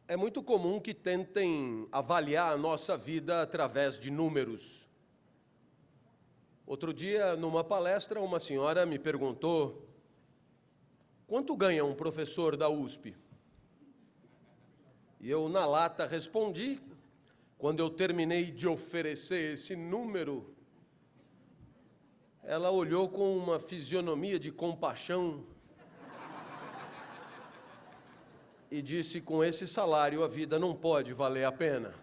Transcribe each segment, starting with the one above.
É muito comum que tentem avaliar a nossa vida através de números. Outro dia, numa palestra, uma senhora me perguntou: quanto ganha um professor da USP? E eu, na lata, respondi. Quando eu terminei de oferecer esse número, ela olhou com uma fisionomia de compaixão e disse: com esse salário a vida não pode valer a pena.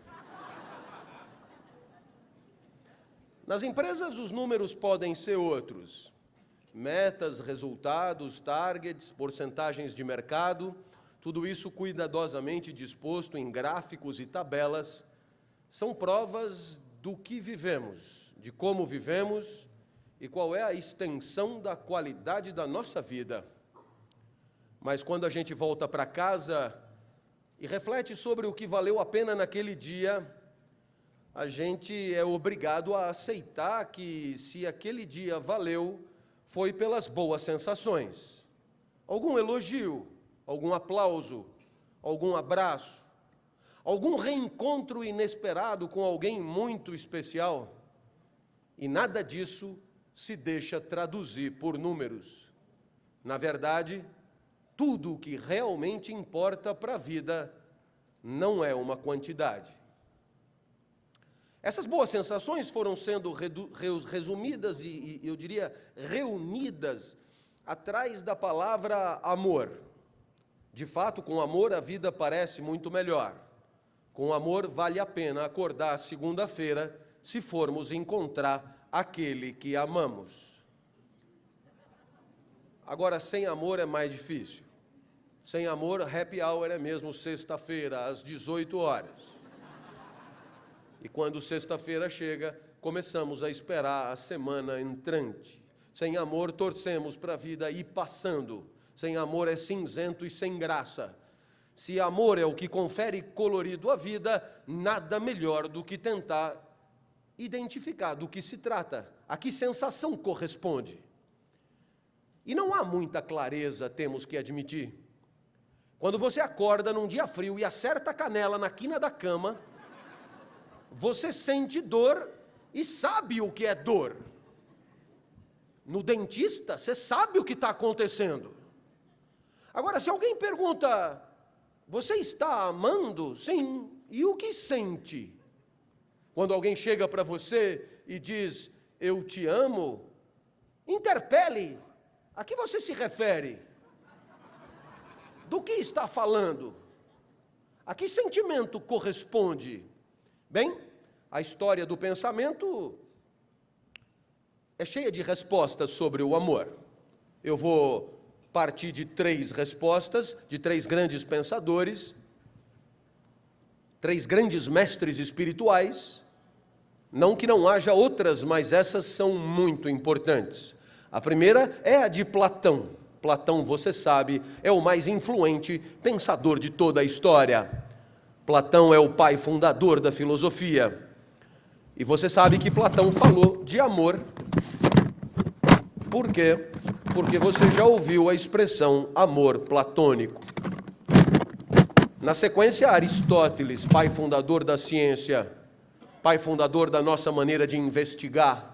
Nas empresas os números podem ser outros. Metas, resultados, targets, porcentagens de mercado, tudo isso cuidadosamente disposto em gráficos e tabelas, são provas do que vivemos, de como vivemos e qual é a extensão da qualidade da nossa vida. Mas quando a gente volta para casa e reflete sobre o que valeu a pena naquele dia, a gente é obrigado a aceitar que, se aquele dia valeu, foi pelas boas sensações. Algum elogio, algum aplauso, algum abraço, algum reencontro inesperado com alguém muito especial. E nada disso se deixa traduzir por números. Na verdade, tudo o que realmente importa para a vida não é uma quantidade. Essas boas sensações foram sendo resumidas e, eu diria, reunidas atrás da palavra amor. De fato, com amor a vida parece muito melhor. Com amor vale a pena acordar segunda-feira se formos encontrar aquele que amamos. Agora, sem amor é mais difícil. Sem amor, happy hour é mesmo sexta-feira, às 18 horas. E quando sexta-feira chega, começamos a esperar a semana entrante. Sem amor, torcemos para a vida ir passando. Sem amor é cinzento e sem graça. Se amor é o que confere colorido à vida, nada melhor do que tentar identificar do que se trata, a que sensação corresponde. E não há muita clareza, temos que admitir. Quando você acorda num dia frio e acerta a canela na quina da cama, você sente dor e sabe o que é dor. No dentista, você sabe o que está acontecendo. Agora, se alguém pergunta: você está amando? Sim. E o que sente? Quando alguém chega para você e diz: eu te amo, interpele. A que você se refere? Do que está falando? A que sentimento corresponde? Bem, a história do pensamento é cheia de respostas sobre o amor. Eu vou partir de 3 respostas, de 3 grandes pensadores, 3 grandes mestres espirituais. Não que não haja outras, mas essas são muito importantes. A primeira é a de Platão. Platão, você sabe, é o mais influente pensador de toda a história. Platão é o pai fundador da filosofia. E você sabe que Platão falou de amor. Por quê? Porque você já ouviu a expressão amor platônico. Na sequência, Aristóteles, pai fundador da ciência, pai fundador da nossa maneira de investigar.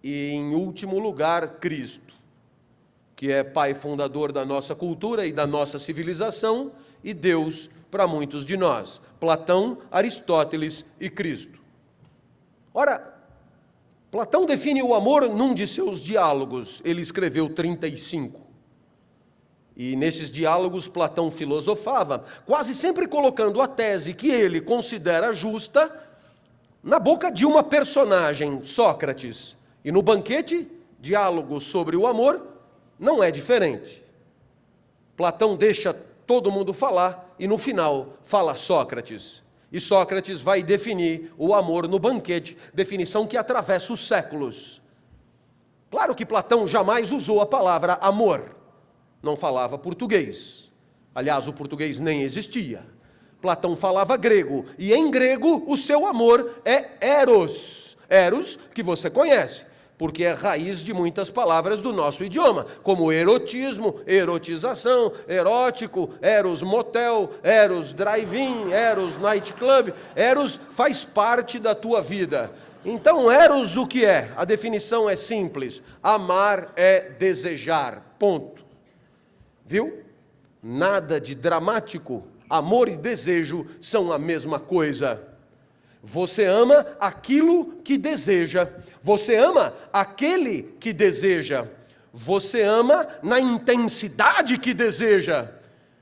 E, em último lugar, Cristo, que é pai fundador da nossa cultura e da nossa civilização, e Deus para muitos de nós. Platão, Aristóteles e Cristo. Ora, Platão define o amor num de seus diálogos. Ele escreveu 35. E nesses diálogos Platão filosofava, quase sempre colocando a tese que ele considera justa na boca de uma personagem, Sócrates. E no banquete, diálogo sobre o amor, não é diferente. Platão deixa todo mundo falar e no final fala Sócrates. E Sócrates vai definir o amor no banquete, definição que atravessa os séculos. Claro que Platão jamais usou a palavra amor. Não falava português. Aliás, o português nem existia. Platão falava grego, e em grego o seu amor é eros. Eros, que você conhece. porque é raiz de muitas palavras do nosso idioma, como erotismo, erotização, erótico, eros motel, eros drive-in, eros nightclub. Eros faz parte da tua vida. Então, eros o que é? A definição é simples: amar é desejar, ponto. Viu? Nada de dramático. Amor e desejo são a mesma coisa. Você ama aquilo que deseja. Você ama aquele que deseja. Você ama na intensidade que deseja.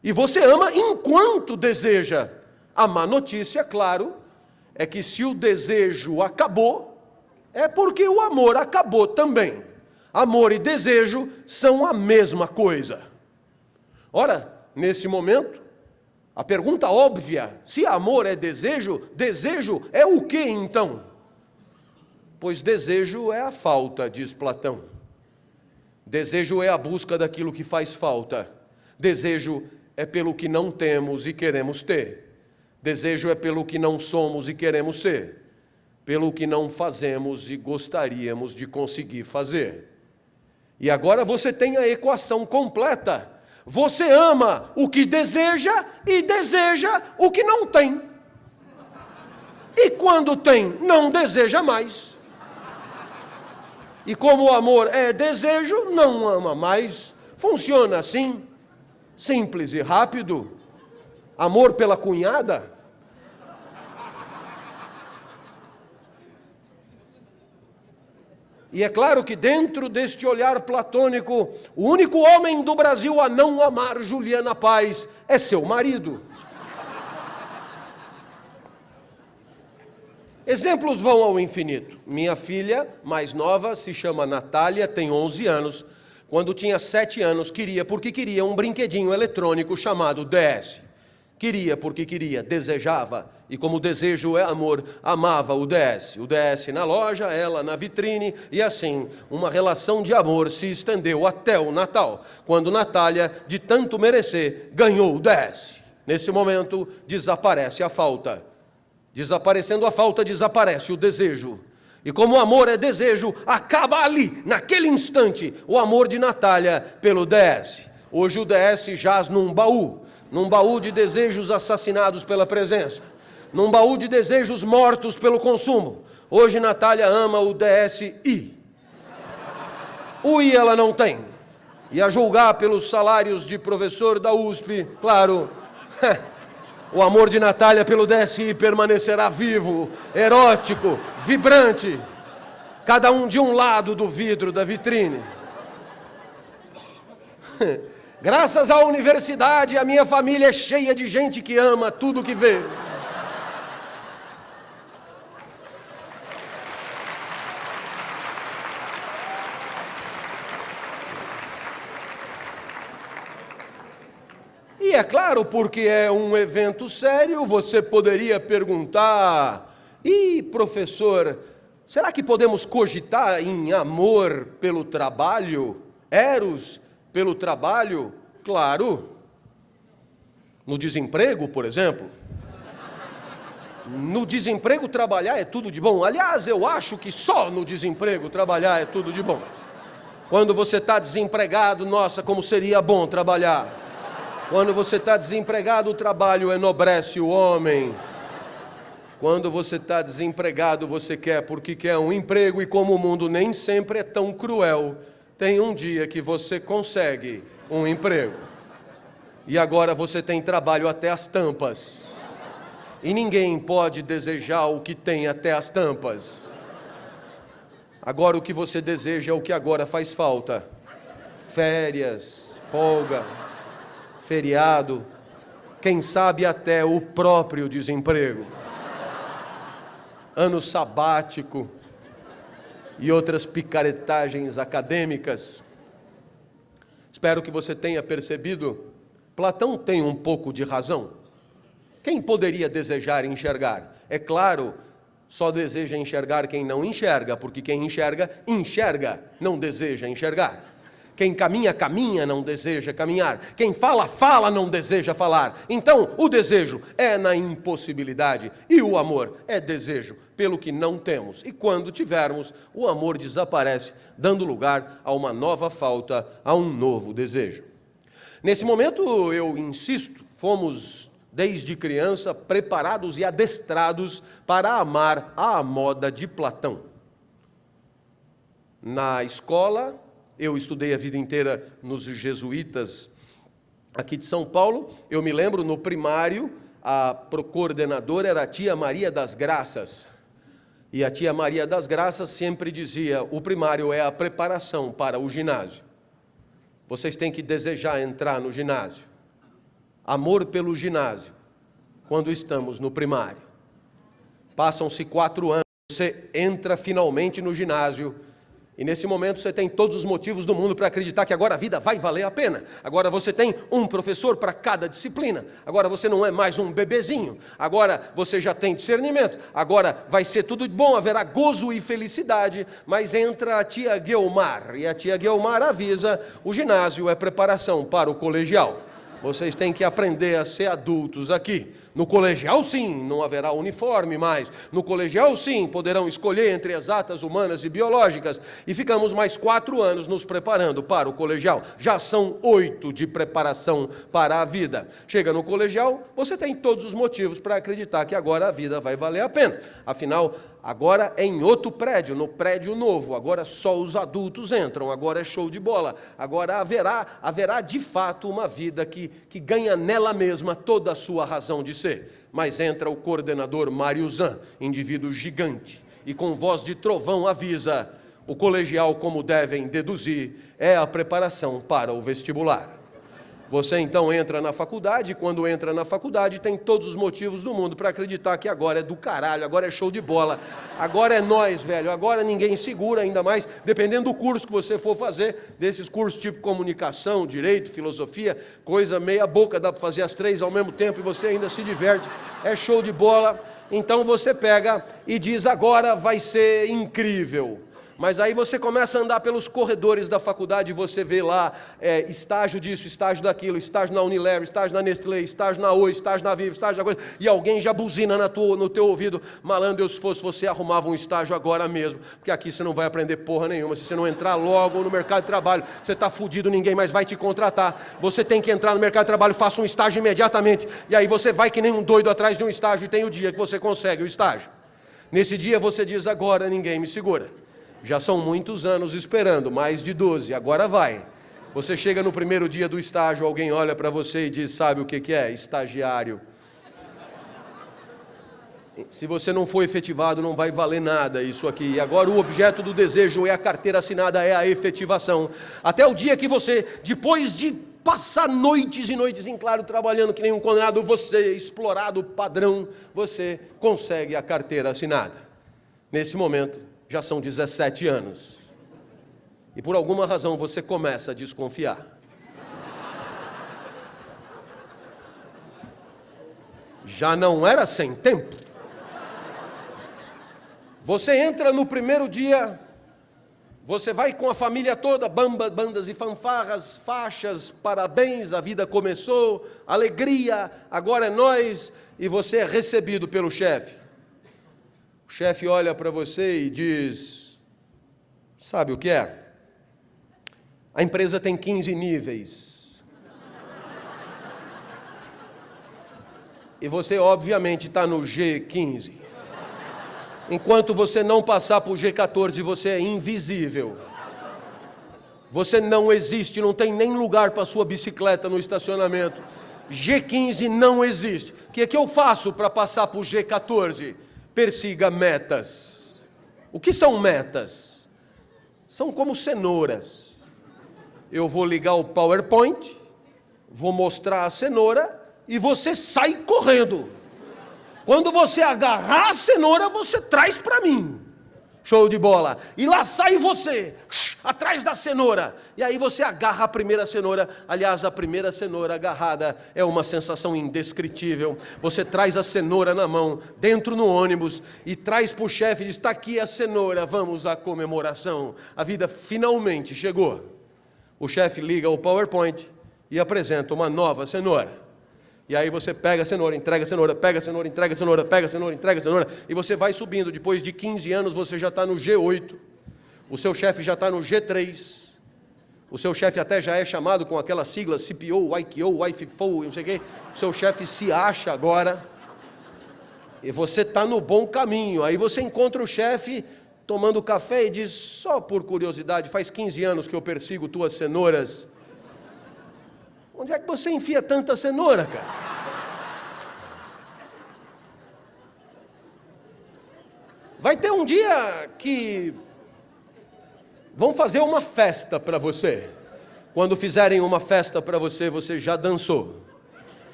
E você ama enquanto deseja. A má notícia, claro, é que se o desejo acabou, é porque o amor acabou também. Amor e desejo são a mesma coisa. Ora, nesse momento, a pergunta óbvia: se amor é desejo, desejo é o que então? Pois desejo é a falta, diz Platão. Desejo é a busca daquilo que faz falta. Desejo é pelo que não temos e queremos ter. Desejo é pelo que não somos e queremos ser. Pelo que não fazemos e gostaríamos de conseguir fazer. E agora você tem a equação completa. Você ama o que deseja e deseja o que não tem. E quando tem, não deseja mais. E como o amor é desejo, não ama mais. Funciona assim, simples e rápido. Amor pela cunhada. E é claro que dentro deste olhar platônico, o único homem do Brasil a não amar Juliana Paz é seu marido. Exemplos vão ao infinito. Minha filha mais nova se chama Natália, tem 11 anos. Quando tinha 7 anos, porque queria um brinquedinho eletrônico chamado DS. Queria porque queria, desejava, e como desejo é amor, amava o DS. O DS na loja, ela na vitrine, e assim, uma relação de amor se estendeu até o Natal, quando Natália, de tanto merecer, ganhou o DS. Nesse momento, desaparece a falta. Desaparecendo a falta, desaparece o desejo. E como o amor é desejo, acaba ali, naquele instante, o amor de Natália pelo DS. Hoje o DS jaz num baú de desejos assassinados pela presença, num baú de desejos mortos pelo consumo. Hoje Natália ama o DSi. O I ela não tem. E a julgar pelos salários de professor da USP, claro, o amor de Natália pelo DSi permanecerá vivo, erótico, vibrante, cada um de um lado do vidro da vitrine. Graças à universidade, a minha família é cheia de gente que ama tudo que vê. E é claro, porque é um evento sério, você poderia perguntar: e professor, será que podemos cogitar em amor pelo trabalho? Eros pelo trabalho? Claro. No desemprego, por exemplo. No desemprego trabalhar é tudo de bom. Aliás, eu acho que só no desemprego trabalhar é tudo de bom. Quando você está desempregado, nossa, como seria bom trabalhar. Quando você está desempregado, o trabalho enobrece o homem. Quando você está desempregado, você quer porque quer um emprego, e como o mundo nem sempre é tão cruel, tem um dia que você consegue um emprego. E agora você tem trabalho até as tampas. E ninguém pode desejar o que tem até as tampas. Agora o que você deseja é o que agora faz falta. Férias, folga, feriado, quem sabe até o próprio desemprego. Ano sabático e outras picaretagens acadêmicas. Espero que você tenha percebido, Platão tem um pouco de razão. Quem poderia desejar enxergar? É claro, só deseja enxergar quem não enxerga, porque quem enxerga, enxerga, não deseja enxergar. Quem caminha, caminha, não deseja caminhar. Quem fala, fala, não deseja falar. Então, o desejo é na impossibilidade e o amor é desejo pelo que não temos. E quando tivermos, o amor desaparece, dando lugar a uma nova falta, a um novo desejo. Nesse momento, eu insisto, fomos desde criança preparados e adestrados para amar à moda de Platão. Na escola, eu estudei a vida inteira nos jesuítas aqui de São Paulo. Eu me lembro, no primário, a coordenadora era a tia Maria das Graças. E a tia Maria das Graças sempre dizia: o primário é a preparação para o ginásio. Vocês têm que desejar entrar no ginásio. Amor pelo ginásio, quando estamos no primário. Passam-se 4 anos, você entra finalmente no ginásio. E nesse momento você tem todos os motivos do mundo para acreditar que agora a vida vai valer a pena. Agora você tem um professor para cada disciplina. Agora você não é mais um bebezinho. Agora você já tem discernimento. Agora vai ser tudo bom, haverá gozo e felicidade. Mas entra a tia Guiomar. E a tia Guiomar avisa: o ginásio é preparação para o colegial. Vocês têm que aprender a ser adultos aqui. No colegial, sim, não haverá uniforme mais. No colegial, sim, poderão escolher entre exatas, humanas e biológicas. E ficamos mais 4 anos nos preparando para o colegial. Já são 8 de preparação para a vida. Chega no colegial, você tem todos os motivos para acreditar que agora a vida vai valer a pena. Afinal, agora é em outro prédio, no prédio novo. Agora só os adultos entram, agora é show de bola. Agora haverá de fato uma vida que ganha nela mesma toda a sua razão de ser. Mas entra o coordenador Mariuzan, indivíduo gigante, e com voz de trovão avisa: o colegial, como devem deduzir, é a preparação para o vestibular. Você então entra na faculdade, e quando entra na faculdade tem todos os motivos do mundo para acreditar que agora é do caralho, agora é show de bola, agora é nós, velho, agora ninguém segura, ainda mais dependendo do curso que você for fazer, desses cursos tipo comunicação, direito, filosofia, coisa meia boca, dá para fazer as 3 ao mesmo tempo e você ainda se diverte, é show de bola. Então você pega e diz: agora vai ser incrível. Mas aí você começa a andar pelos corredores da faculdade e você vê lá estágio disso, estágio daquilo, estágio na Unilever, estágio na Nestlé, estágio na Oi, estágio na Vivo, estágio na coisa, e alguém já buzina no teu ouvido: malandro, eu, se fosse você, arrumava um estágio agora mesmo, porque aqui você não vai aprender porra nenhuma. Se você não entrar logo no mercado de trabalho, você está fudido, ninguém mais vai te contratar. Você tem que entrar no mercado de trabalho, faça um estágio imediatamente, e aí você vai que nem um doido atrás de um estágio, e tem o dia que você consegue o estágio. Nesse dia você diz: agora ninguém me segura. Já são muitos anos esperando, mais de 12, agora vai. Você chega no primeiro dia do estágio, alguém olha para você e diz: sabe o que é? Estagiário. Se você não for efetivado, não vai valer nada isso aqui. E agora o objeto do desejo é a carteira assinada, é a efetivação. Até o dia que você, depois de passar noites e noites em claro, trabalhando que nem um condenado, você, explorado padrão, você consegue a carteira assinada. Nesse momento, já são 17 anos. E por alguma razão você começa a desconfiar. Já não era sem tempo? Você entra no primeiro dia, você vai com a família toda, bandas e fanfarras, faixas, parabéns, a vida começou, alegria, agora é nós, e você é recebido pelo chefe. O chefe olha para você e diz: sabe o que é? A empresa tem 15 níveis. E você, obviamente, está no G15. Enquanto você não passar para o G14, você é invisível. Você não existe, não tem nem lugar para sua bicicleta no estacionamento. G15 não existe. O que é que eu faço para passar para o G14? Persiga metas. O que são metas? São como cenouras. Eu vou ligar o PowerPoint, vou mostrar a cenoura e você sai correndo. Quando você agarrar a cenoura, você traz para mim. Show de bola. E lá sai você, atrás da cenoura. E aí você agarra a primeira cenoura. Aliás, a primeira cenoura agarrada é uma sensação indescritível. Você traz a cenoura na mão, dentro no ônibus, e traz para o chefe e diz: está aqui a cenoura, vamos à comemoração. A vida finalmente chegou. o chefe liga o PowerPoint e apresenta uma nova cenoura. E aí você pega a cenoura, entrega a cenoura, pega a cenoura, entrega a cenoura, pega a cenoura, entrega a cenoura, e você vai subindo. Depois de 15 anos você já está no G8, o seu chefe já está no G3, o seu chefe até já é chamado com aquelas siglas CPO, IQO, IFFO, não sei o quê. O seu chefe se acha agora, e você está no bom caminho. Aí você encontra o chefe tomando café e diz: só por curiosidade, faz 15 anos que eu persigo tuas cenouras. Onde é que você enfia tanta cenoura, cara? Vai ter um dia que vão fazer uma festa para você. Quando fizerem uma festa para você, você já dançou.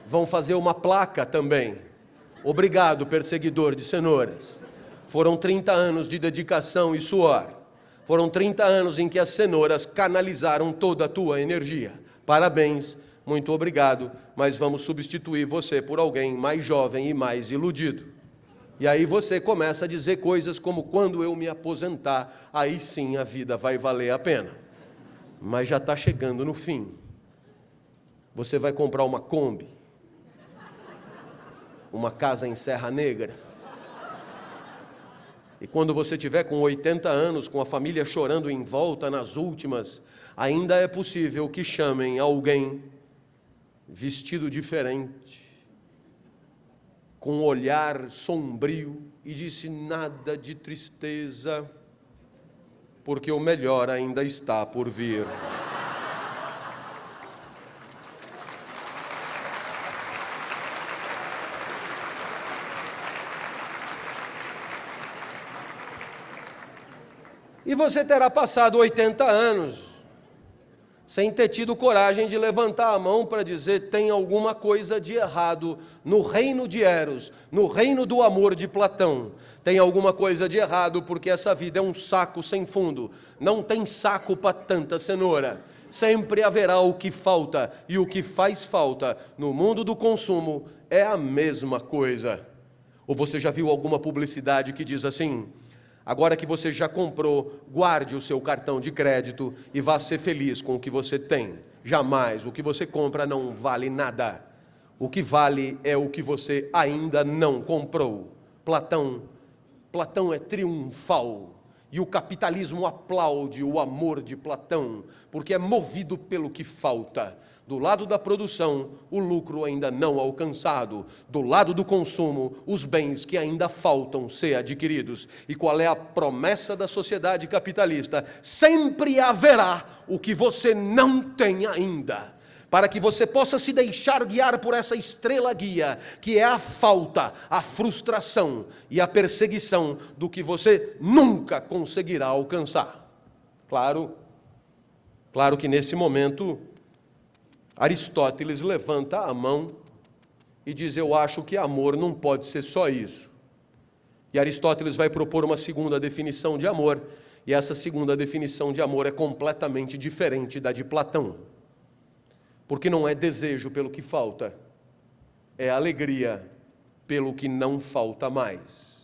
Vão fazer uma placa também. Obrigado, perseguidor de cenouras. Foram 30 anos de dedicação e suor. Foram 30 anos em que as cenouras canalizaram toda a tua energia. Parabéns, muito obrigado, mas vamos substituir você por alguém mais jovem e mais iludido. E aí você começa a dizer coisas como: quando eu me aposentar, aí sim a vida vai valer a pena. Mas já está chegando no fim. Você vai comprar uma Kombi, uma casa em Serra Negra. E quando você tiver com 80 anos, com a família chorando em volta nas últimas, ainda é possível que chamem alguém vestido diferente, com um olhar sombrio, e disse: nada de tristeza, porque o melhor ainda está por vir. E você terá passado 80 anos sem ter tido coragem de levantar a mão para dizer: tem alguma coisa de errado no reino de Eros, no reino do amor de Platão. Tem alguma coisa de errado porque essa vida é um saco sem fundo. Não tem saco para tanta cenoura. Sempre haverá o que falta, e o que faz falta no mundo do consumo é a mesma coisa. Ou você já viu alguma publicidade que diz assim: agora que você já comprou, guarde o seu cartão de crédito e vá ser feliz com o que você tem. Jamais o que você compra não vale nada. O que vale é o que você ainda não comprou. Platão é triunfal. E o capitalismo aplaude o amor de Platão, porque é movido pelo que falta. Do lado da produção, o lucro ainda não alcançado. Do lado do consumo, os bens que ainda faltam ser adquiridos. E qual é a promessa da sociedade capitalista? Sempre haverá o que você não tem ainda, para que você possa se deixar guiar por essa estrela guia, que é a falta, a frustração e a perseguição do que você nunca conseguirá alcançar. Claro que nesse momento Aristóteles levanta a mão e diz: eu acho que amor não pode ser só isso. E Aristóteles vai propor uma segunda definição de amor, e essa segunda definição de amor é completamente diferente da de Platão. Porque não é desejo pelo que falta, é alegria pelo que não falta mais.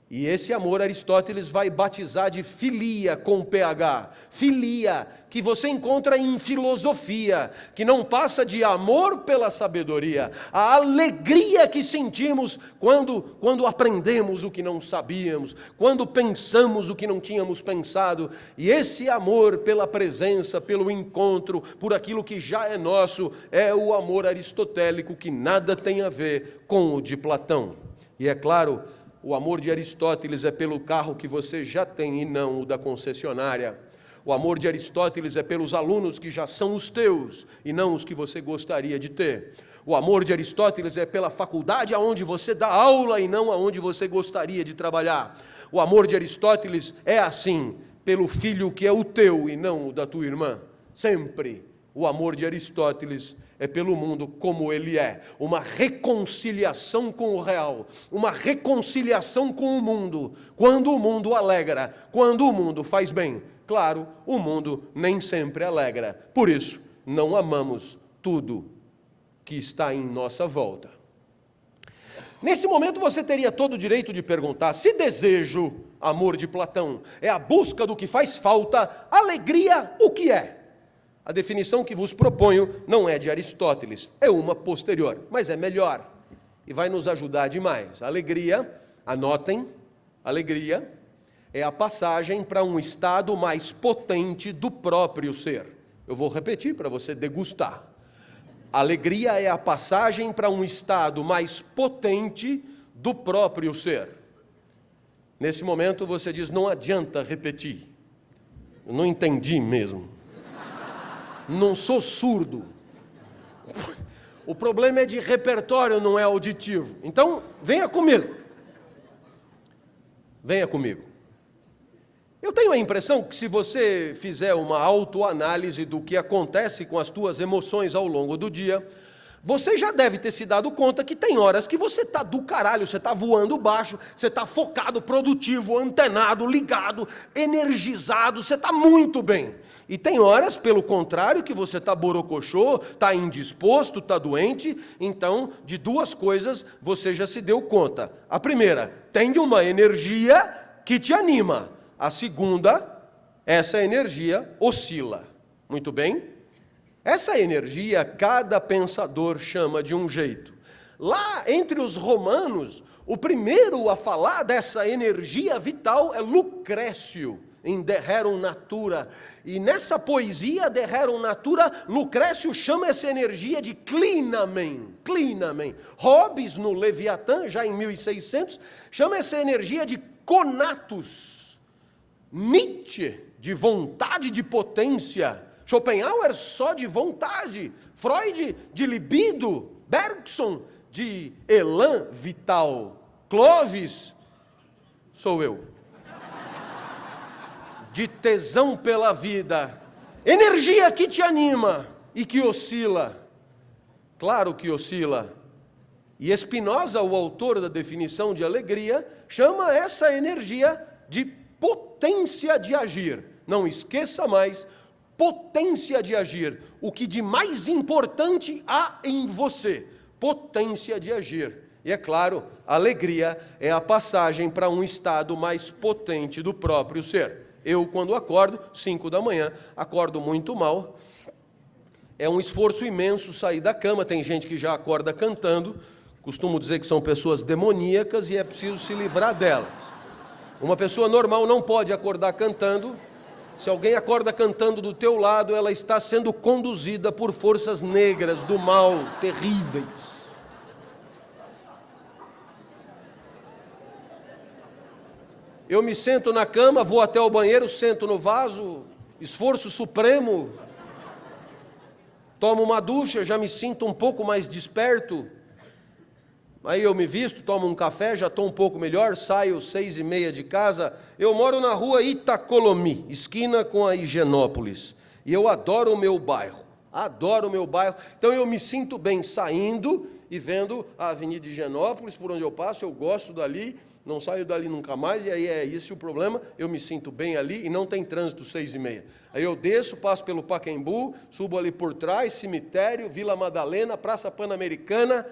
E esse amor Aristóteles vai batizar de filia com PH. Filia, que você encontra em filosofia, que não passa de amor pela sabedoria. A alegria que sentimos quando aprendemos o que não sabíamos, quando pensamos o que não tínhamos pensado. E esse amor pela presença, pelo encontro, por aquilo que já é nosso, é o amor aristotélico, que nada tem a ver com o de Platão. E é claro, o amor de Aristóteles é pelo carro que você já tem e não o da concessionária. O amor de Aristóteles é pelos alunos que já são os teus e não os que você gostaria de ter. O amor de Aristóteles é pela faculdade aonde você dá aula e não aonde você gostaria de trabalhar. O amor de Aristóteles é assim, pelo filho que é o teu e não o da tua irmã. Sempre o amor de Aristóteles é pelo mundo como ele é, uma reconciliação com o real, uma reconciliação com o mundo, quando o mundo alegra, quando o mundo faz bem. Claro, o mundo nem sempre alegra, por isso não amamos tudo que está em nossa volta. Nesse momento você teria todo o direito de perguntar: se desejo amor de Platão. É a busca do que faz falta, alegria, o que é? A definição que vos proponho não é de Aristóteles, é uma posterior, mas é melhor e vai nos ajudar demais. Alegria, anotem, alegria é a passagem para um estado mais potente do próprio ser. Eu vou repetir para você degustar. Alegria é a passagem para um estado mais potente do próprio ser. Nesse momento você diz, não adianta repetir. Eu não entendi mesmo. Não sou surdo. O problema é de repertório, não é auditivo. Então, venha comigo. Venha comigo. Eu tenho a impressão que se você fizer uma autoanálise do que acontece com as tuas emoções ao longo do dia, você já deve ter se dado conta que tem horas que você está do caralho, você está voando baixo, você está focado, produtivo, antenado, ligado, energizado, você está muito bem. E tem horas, pelo contrário, que você está borocochô, está indisposto, está doente. Então, de duas coisas você já se deu conta. A primeira, tem uma energia que te anima. A segunda, essa energia oscila. Muito bem? Essa energia, cada pensador chama de um jeito. Lá, entre os romanos, o primeiro a falar dessa energia vital é Lucrécio, em De Rerum Natura. E nessa poesia, De Rerum Natura, Lucrécio chama essa energia de clinamen. Clinamen. Hobbes, no Leviatã, já em 1600, chama essa energia de conatus. Nietzsche, de vontade de potência. Schopenhauer, só de vontade. Freud, de libido. Bergson, de elan vital. Clovis, sou eu. De tesão pela vida. Energia que te anima e que oscila. Claro que oscila. E Spinoza, o autor da definição de alegria, chama essa energia de potência de agir. Não esqueça mais, potência de agir. O que de mais importante há em você? Potência de agir. E é claro, a alegria é a passagem para um estado mais potente do próprio ser. Eu, quando acordo, 5 da manhã, acordo muito mal. É um esforço imenso sair da cama. Tem gente que já acorda cantando. Costumo dizer que são pessoas demoníacas e é preciso se livrar delas. Uma pessoa normal não pode acordar cantando. Se alguém acorda cantando do teu lado, ela está sendo conduzida por forças negras do mal, terríveis. Eu me sento na cama, vou até o banheiro, sento no vaso, esforço supremo, tomo uma ducha, já me sinto um pouco mais desperto. Aí eu me visto, tomo um café, já estou um pouco melhor, saio 6h30 de casa. Eu moro na rua Itacolomi, esquina com a Higienópolis. E eu adoro o meu bairro, adoro o meu bairro. Então eu me sinto bem saindo e vendo a Avenida Higienópolis, por onde eu passo, eu gosto dali. Não saio dali nunca mais, e aí é esse o problema, eu me sinto bem ali e não tem trânsito 6h30. Aí eu desço, passo pelo Pacaembu, subo ali por trás, cemitério, Vila Madalena, Praça Pan-Americana,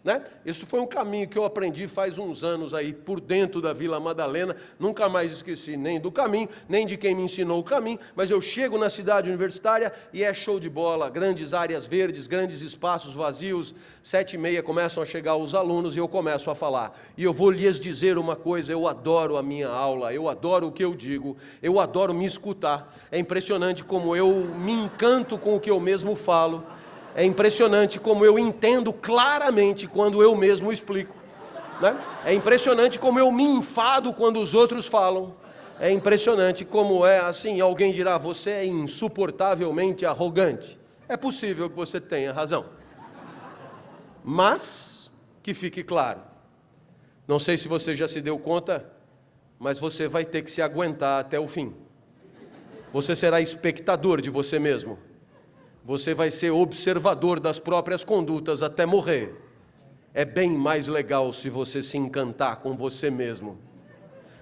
né? Isso foi um caminho que eu aprendi faz uns anos aí, por dentro da Vila Madalena, nunca mais esqueci nem do caminho, nem de quem me ensinou o caminho, mas eu chego na cidade universitária e é show de bola, grandes áreas verdes, grandes espaços vazios, 7h30 começam a chegar os alunos e eu começo a falar. E eu vou lhes dizer uma coisa, eu adoro a minha aula, eu adoro o que eu digo, eu adoro me escutar. É impressionante como eu me encanto com o que eu mesmo falo. É impressionante como eu entendo claramente quando eu mesmo explico, né? É impressionante como eu me enfado quando os outros falam. É impressionante como é assim, alguém dirá, você é insuportavelmente arrogante. É possível que você tenha razão. Mas, que fique claro, não sei se você já se deu conta, mas você vai ter que se aguentar até o fim. Você será espectador de você mesmo. Você vai ser observador das próprias condutas até morrer. É bem mais legal se você se encantar com você mesmo.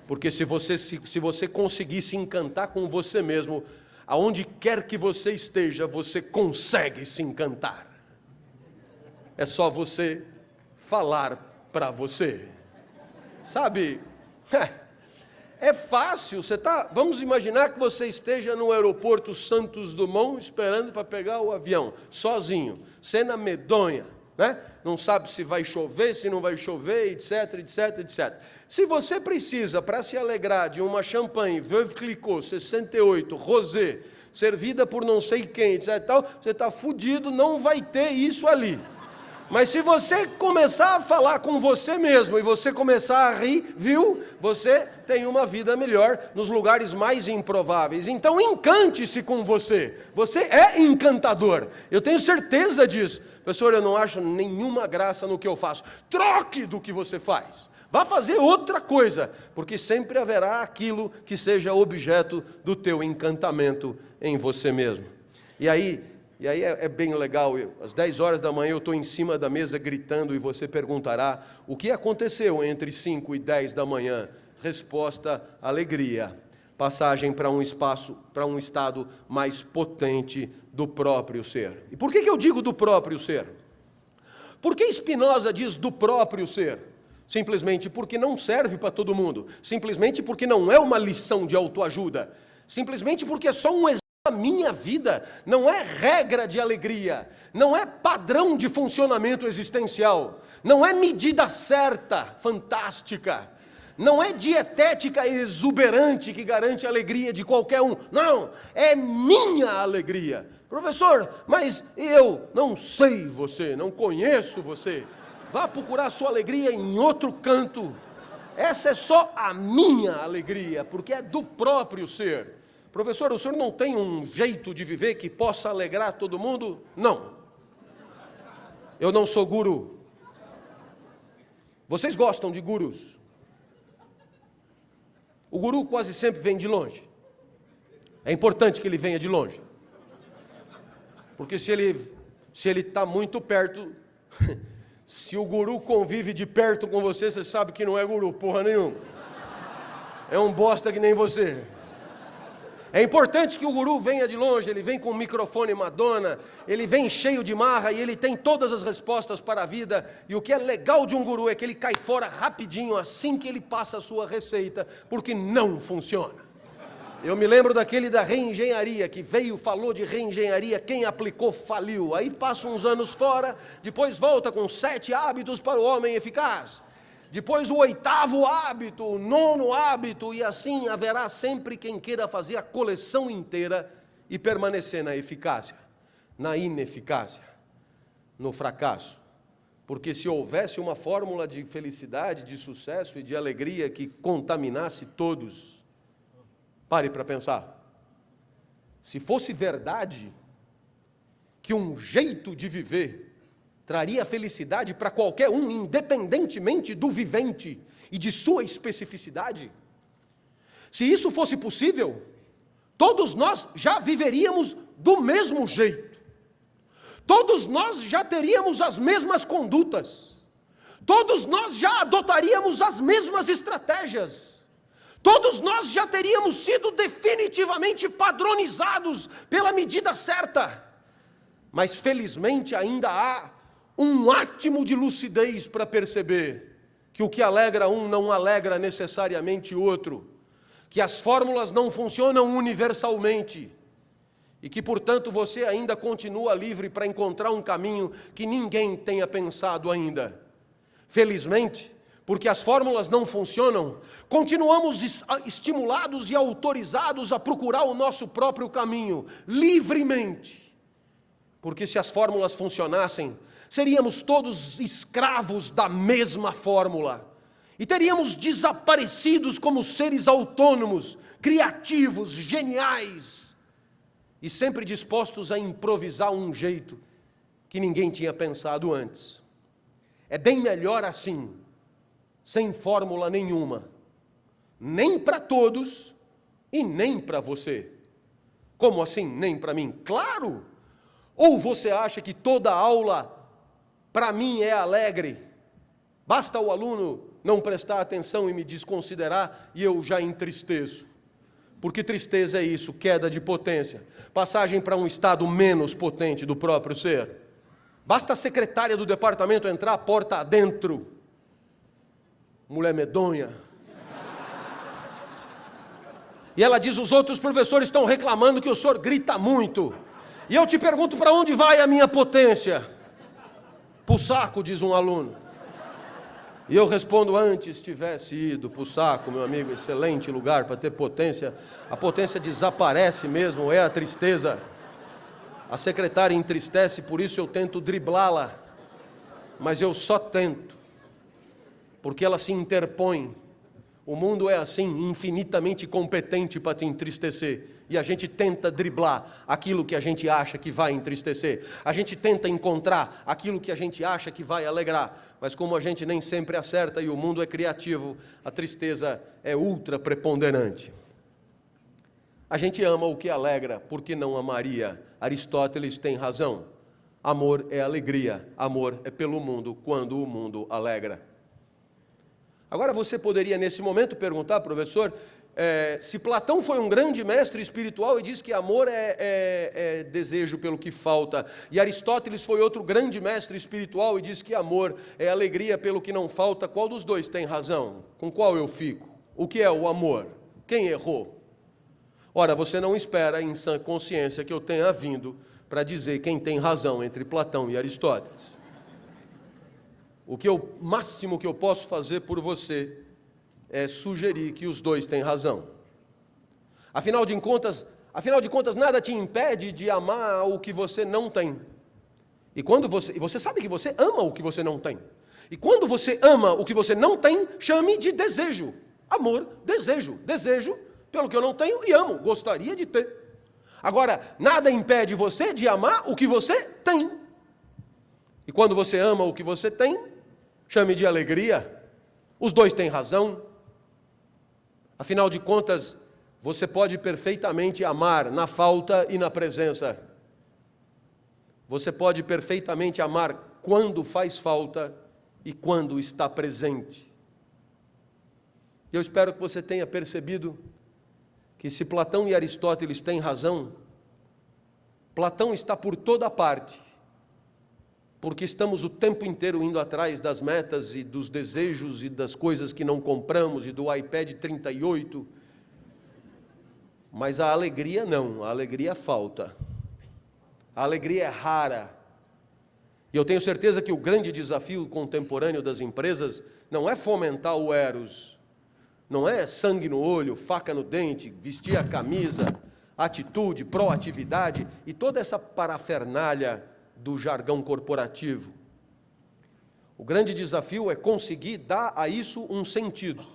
Porque se você conseguir se encantar com você mesmo, aonde quer que você esteja, você consegue se encantar. É só você falar para você. Sabe, É fácil, vamos imaginar que você esteja no aeroporto Santos Dumont esperando para pegar o avião, sozinho, cena medonha, né? Não sabe se vai chover, se não vai chover, etc, etc, etc. Se você precisa, para se alegrar, de uma champanhe Veuve Clicquot 68, rosé, servida por não sei quem, etc, tal, você está fudido, não vai ter isso ali. Mas se você começar a falar com você mesmo e você começar a rir, viu? Você tem uma vida melhor nos lugares mais improváveis. Então encante-se com você. Você é encantador. Eu tenho certeza disso. Professor, eu não acho nenhuma graça no que eu faço. Troque do que você faz. Vá fazer outra coisa, porque sempre haverá aquilo que seja objeto do teu encantamento em você mesmo. E aí é bem legal, às 10 horas da manhã eu estou em cima da mesa gritando e você perguntará, o que aconteceu entre 5 e 10 da manhã? Resposta, alegria. Passagem para um estado mais potente do próprio ser. E por que eu digo do próprio ser? Por que Spinoza diz do próprio ser? Simplesmente porque não serve para todo mundo. Simplesmente porque não é uma lição de autoajuda. Simplesmente porque é só um exemplo. A minha vida não é regra de alegria, não é padrão de funcionamento existencial, não é medida certa, fantástica, não é dietética exuberante que garante a alegria de qualquer um, não, é minha alegria. Professor, mas eu não sei você, não conheço você, vá procurar sua alegria em outro canto, essa é só a minha alegria, porque é do próprio ser. Professor, o senhor não tem um jeito de viver que possa alegrar todo mundo? Não. Eu não sou guru. Vocês gostam de gurus? O guru quase sempre vem de longe. É importante que ele venha de longe. Porque se ele está muito perto, se o guru convive de perto com você, você sabe que não é guru, porra nenhuma. É um bosta que nem você. É importante que o guru venha de longe, ele vem com o microfone Madonna, ele vem cheio de marra e ele tem todas as respostas para a vida. E o que é legal de um guru é que ele cai fora rapidinho assim que ele passa a sua receita, porque não funciona. Eu me lembro daquele da reengenharia, que veio, falou de reengenharia, quem aplicou faliu. Aí passa uns anos fora, depois volta com 7 hábitos para o homem eficaz. Depois o 8º hábito, o 9º hábito, e assim haverá sempre quem queira fazer a coleção inteira e permanecer na eficácia, na ineficácia, no fracasso. Porque se houvesse uma fórmula de felicidade, de sucesso e de alegria que contaminasse todos, pare para pensar. Se fosse verdade que um jeito de viver traria felicidade para qualquer um, independentemente do vivente e de sua especificidade. Se isso fosse possível, todos nós já viveríamos do mesmo jeito. Todos nós já teríamos as mesmas condutas. Todos nós já adotaríamos as mesmas estratégias. Todos nós já teríamos sido definitivamente padronizados pela medida certa. Mas felizmente ainda há um átimo de lucidez para perceber que o que alegra um não alegra necessariamente outro, que as fórmulas não funcionam universalmente e que, portanto, você ainda continua livre para encontrar um caminho que ninguém tenha pensado ainda. Felizmente, porque as fórmulas não funcionam, continuamos estimulados e autorizados a procurar o nosso próprio caminho, livremente. Porque se as fórmulas funcionassem, seríamos todos escravos da mesma fórmula. E teríamos desaparecidos como seres autônomos, criativos, geniais. E sempre dispostos a improvisar um jeito que ninguém tinha pensado antes. É bem melhor assim, sem fórmula nenhuma. Nem para todos e nem para você. Como assim, nem para mim? Claro! Ou você acha que toda aula para mim é alegre, basta o aluno não prestar atenção e me desconsiderar e eu já entristeço. Porque tristeza é isso, queda de potência, passagem para um estado menos potente do próprio ser. Basta a secretária do departamento entrar a porta adentro, mulher medonha, E ela diz: os outros professores estão reclamando que o senhor grita muito. E eu te pergunto, para onde vai a minha potência? Para o saco, diz um aluno. E eu respondo: antes tivesse ido para o saco, meu amigo, excelente lugar para ter potência. A potência desaparece mesmo, é a tristeza. A secretária entristece, por isso eu tento driblá-la. Mas eu só tento, porque ela se interpõe. O mundo é assim, infinitamente competente para te entristecer. E a gente tenta driblar aquilo que a gente acha que vai entristecer. A gente tenta encontrar aquilo que a gente acha que vai alegrar. Mas como a gente nem sempre acerta e o mundo é criativo, a tristeza é ultra preponderante. A gente ama o que alegra, por que não amaria? Aristóteles tem razão. Amor é alegria, amor é pelo mundo, quando o mundo alegra. Agora você poderia nesse momento perguntar, professor, se Platão foi um grande mestre espiritual e diz que amor é desejo pelo que falta, e Aristóteles foi outro grande mestre espiritual e diz que amor é alegria pelo que não falta, qual dos dois tem razão? Com qual eu fico? O que é o amor? Quem errou? Ora, você não espera em sã consciência que eu tenha vindo para dizer quem tem razão entre Platão e Aristóteles. O máximo que eu posso fazer por você é sugerir que os dois têm razão. Afinal de contas, nada te impede de amar o que você não tem. E você sabe que você ama o que você não tem. E quando você ama o que você não tem, chame de desejo. Amor, desejo. Desejo pelo que eu não tenho e amo, gostaria de ter. Agora, nada impede você de amar o que você tem. E quando você ama o que você tem, chame de alegria. Os dois têm razão. Afinal de contas, você pode perfeitamente amar na falta e na presença. Você pode perfeitamente amar quando faz falta e quando está presente. Eu espero que você tenha percebido que se Platão e Aristóteles têm razão, Platão está por toda parte, porque estamos o tempo inteiro indo atrás das metas e dos desejos e das coisas que não compramos e do iPad 38, mas a alegria não, a alegria falta, a alegria é rara. E eu tenho certeza que o grande desafio contemporâneo das empresas não é fomentar o eros, não é sangue no olho, faca no dente, vestir a camisa, atitude, proatividade e toda essa parafernália do jargão corporativo. O grande desafio é conseguir dar a isso um sentido.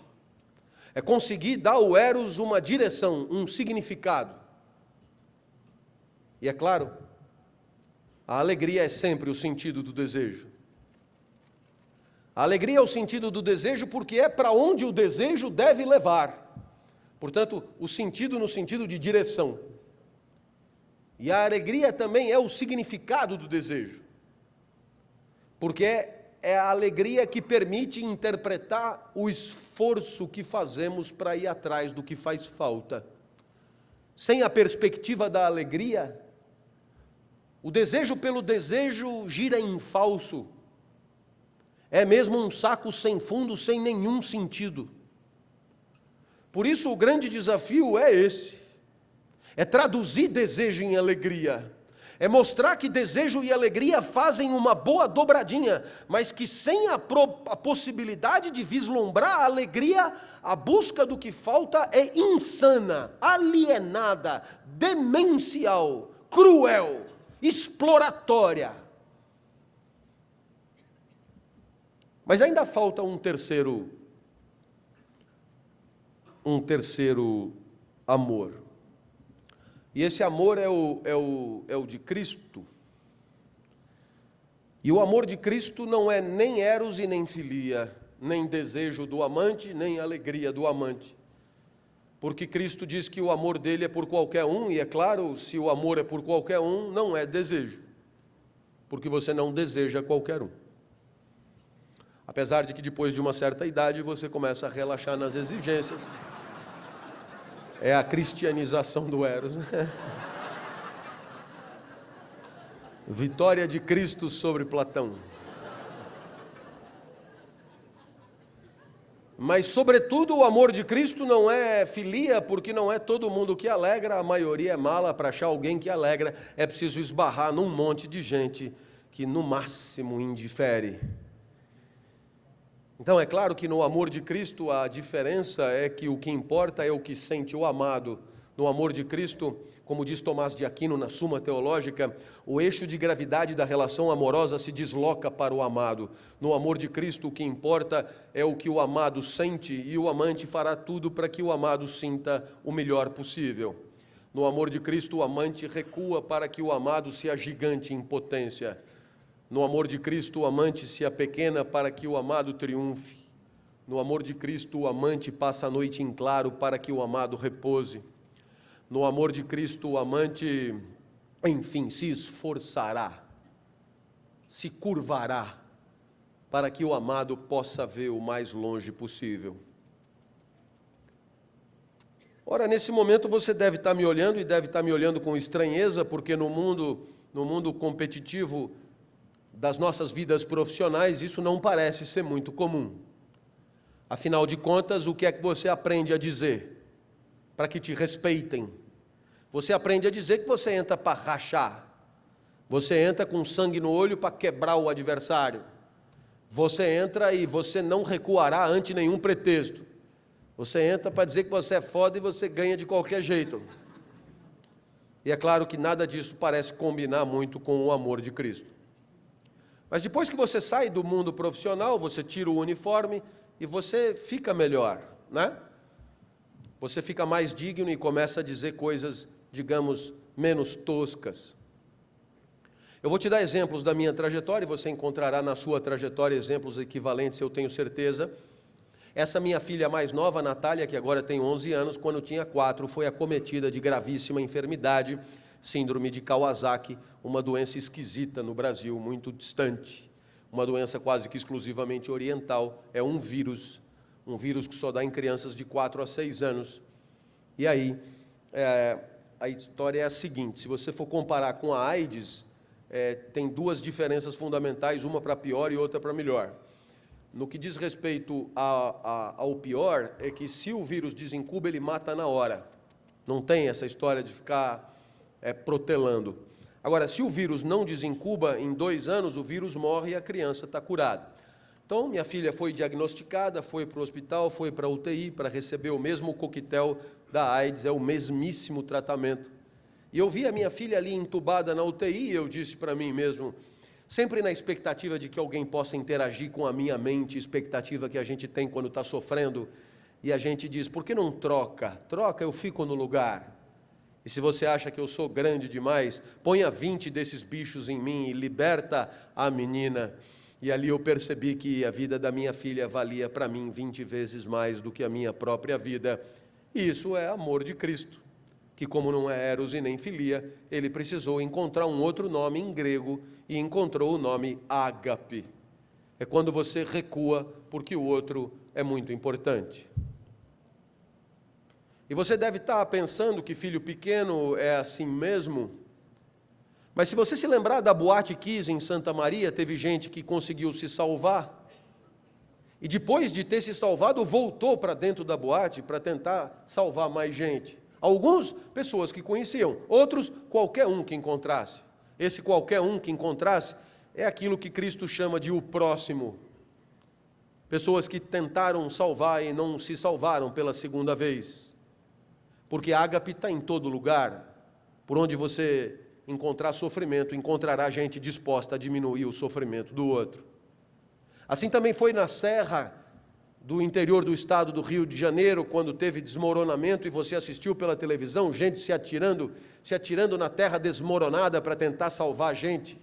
É conseguir dar ao eros uma direção, um significado. E é claro, a alegria é sempre o sentido do desejo. A alegria é o sentido do desejo porque é para onde o desejo deve levar. Portanto, o sentido no sentido de direção. E a alegria também é o significado do desejo. Porque é a alegria que permite interpretar o esforço que fazemos para ir atrás do que faz falta. Sem a perspectiva da alegria, o desejo pelo desejo gira em falso. É mesmo um saco sem fundo, sem nenhum sentido. Por isso o grande desafio é esse. É traduzir desejo em alegria. É mostrar que desejo e alegria fazem uma boa dobradinha, mas que sem a possibilidade de vislumbrar a alegria, a busca do que falta é insana, alienada, demencial, cruel, exploratória. Mas ainda falta um terceiro amor. E esse amor é o de Cristo. E o amor de Cristo não é nem eros e nem filia, nem desejo do amante, nem alegria do amante. Porque Cristo diz que o amor dele é por qualquer um, e é claro, se o amor é por qualquer um, não é desejo. Porque você não deseja qualquer um. Apesar de que depois de uma certa idade você começa a relaxar nas exigências. É a cristianização do eros. Vitória de Cristo sobre Platão. Mas, sobretudo, o amor de Cristo não é filia, porque não é todo mundo que alegra, a maioria é mala. Para achar alguém que alegra, é preciso esbarrar num monte de gente que, no máximo, indifere. Então, é claro que no amor de Cristo a diferença é que o que importa é o que sente o amado. No amor de Cristo, como diz Tomás de Aquino na Suma Teológica, o eixo de gravidade da relação amorosa se desloca para o amado. No amor de Cristo, o que importa é o que o amado sente, e o amante fará tudo para que o amado sinta o melhor possível. No amor de Cristo, o amante recua para que o amado se agigante em potência. No amor de Cristo, o amante se apequena para que o amado triunfe. No amor de Cristo, o amante passa a noite em claro para que o amado repouse. No amor de Cristo, o amante, enfim, se esforçará, se curvará, para que o amado possa ver o mais longe possível. Ora, nesse momento você deve estar me olhando, e deve estar me olhando com estranheza, porque no mundo competitivo das nossas vidas profissionais, isso não parece ser muito comum. Afinal de contas, o que é que você aprende a dizer para que te respeitem? Você aprende a dizer que você entra para rachar. Você entra com sangue no olho para quebrar o adversário. Você entra e você não recuará ante nenhum pretexto. Você entra para dizer que você é foda e você ganha de qualquer jeito. E é claro que nada disso parece combinar muito com o amor de Cristo. Mas depois que você sai do mundo profissional, você tira o uniforme e você fica melhor, né? Você fica mais digno e começa a dizer coisas, digamos, menos toscas. Eu vou te dar exemplos da minha trajetória, e você encontrará na sua trajetória exemplos equivalentes, eu tenho certeza. Essa minha filha mais nova, Natália, que agora tem 11 anos, quando tinha 4, foi acometida de gravíssima enfermidade, síndrome de Kawasaki, uma doença esquisita no Brasil, muito distante, uma doença quase que exclusivamente oriental, é um vírus que só dá em crianças de 4 a 6 anos. E aí, a história é a seguinte: se você for comparar com a AIDS, tem duas diferenças fundamentais, uma para pior e outra para melhor. No que diz respeito ao pior, é que se o vírus desincuba, ele mata na hora. Não tem essa história de ficar protelando. Agora, se o vírus não desincuba, em 2 anos o vírus morre e a criança está curada. Então, minha filha foi diagnosticada, foi para o hospital, foi para a UTI para receber o mesmo coquetel da AIDS, é o mesmíssimo tratamento. E eu vi a minha filha ali entubada na UTI, e eu disse para mim mesmo, sempre na expectativa de que alguém possa interagir com a minha mente, expectativa que a gente tem quando está sofrendo, e a gente diz, por que não troca? Troca, eu fico no lugar. E se você acha que eu sou grande demais, ponha 20 desses bichos em mim e liberta a menina. E ali eu percebi que a vida da minha filha valia para mim 20 vezes mais do que a minha própria vida. E isso é amor de Cristo, que como não é eros e nem filia, ele precisou encontrar um outro nome em grego e encontrou o nome ágape. É quando você recua porque o outro é muito importante. E você deve estar pensando que filho pequeno é assim mesmo. Mas se você se lembrar da Boate Kiss em Santa Maria, teve gente que conseguiu se salvar. E depois de ter se salvado, voltou para dentro da boate para tentar salvar mais gente. Alguns, pessoas que conheciam. Outros, qualquer um que encontrasse. Esse qualquer um que encontrasse é aquilo que Cristo chama de o próximo. Pessoas que tentaram salvar e não se salvaram pela segunda vez. Porque a ágape está em todo lugar. Por onde você encontrar sofrimento, encontrará gente disposta a diminuir o sofrimento do outro. Assim também foi na serra do interior do estado do Rio de Janeiro, quando teve desmoronamento e você assistiu pela televisão, gente se atirando na terra desmoronada para tentar salvar gente.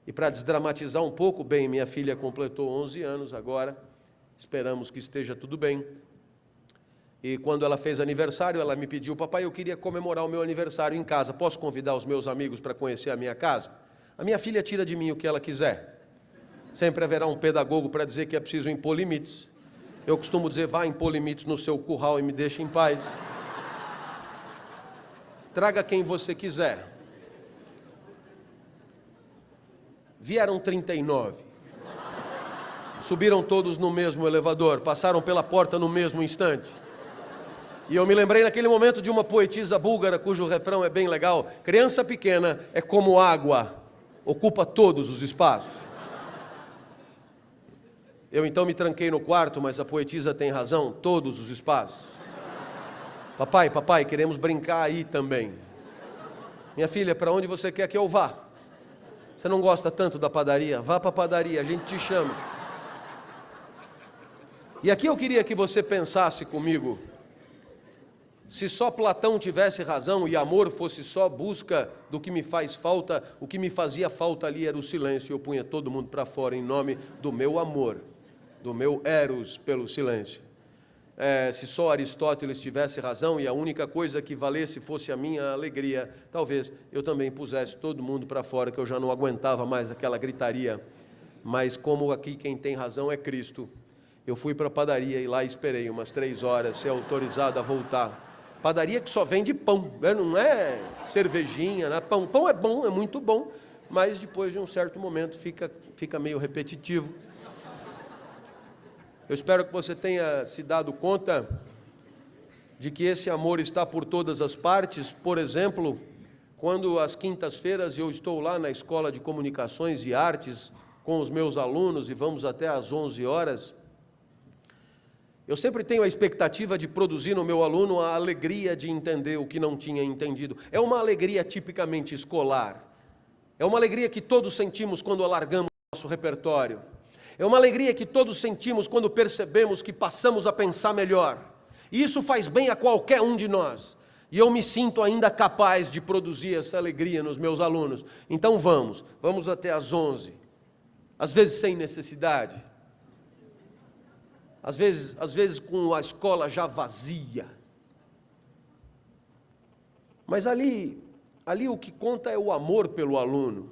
E para desdramatizar um pouco, bem, minha filha completou 11 anos agora, esperamos que esteja tudo bem. E quando ela fez aniversário, ela me pediu, papai, eu queria comemorar o meu aniversário em casa, posso convidar os meus amigos para conhecer a minha casa? A minha filha tira de mim o que ela quiser. Sempre haverá um pedagogo para dizer que é preciso impor limites. Eu costumo dizer, vá impor limites no seu curral e me deixe em paz. Traga quem você quiser. Vieram 39. Subiram todos no mesmo elevador, passaram pela porta no mesmo instante. E eu me lembrei naquele momento de uma poetisa búlgara, cujo refrão é bem legal: criança pequena é como água, ocupa todos os espaços. Eu então me tranquei no quarto, mas a poetisa tem razão, todos os espaços. Papai, queremos brincar aí também. Minha filha, para onde você quer que eu vá? Você não gosta tanto da padaria? Vá para a padaria, a gente te chama. E aqui eu queria que você pensasse comigo, se só Platão tivesse razão e amor fosse só busca do que me faz falta, o que me fazia falta ali era o silêncio, eu punha todo mundo para fora em nome do meu amor, do meu eros pelo silêncio. Se só Aristóteles tivesse razão e a única coisa que valesse fosse a minha alegria, talvez eu também pusesse todo mundo para fora, que eu já não aguentava mais aquela gritaria. Mas como aqui quem tem razão é Cristo, eu fui para a padaria e lá esperei umas 3 horas, ser autorizado a voltar. Padaria que só vende pão, não é cervejinha, né? Pão é bom, é muito bom, mas depois de um certo momento fica meio repetitivo. Eu espero que você tenha se dado conta de que esse amor está por todas as partes. Por exemplo, quando às quintas-feiras eu estou lá na Escola de Comunicações e Artes com os meus alunos e vamos até às 11 horas, eu sempre tenho a expectativa de produzir no meu aluno a alegria de entender o que não tinha entendido. É uma alegria tipicamente escolar. É uma alegria que todos sentimos quando alargamos o nosso repertório. É uma alegria que todos sentimos quando percebemos que passamos a pensar melhor. E isso faz bem a qualquer um de nós. E eu me sinto ainda capaz de produzir essa alegria nos meus alunos. Então vamos até às 11. Às vezes sem necessidade. Às vezes com a escola já vazia. Mas ali o que conta é o amor pelo aluno.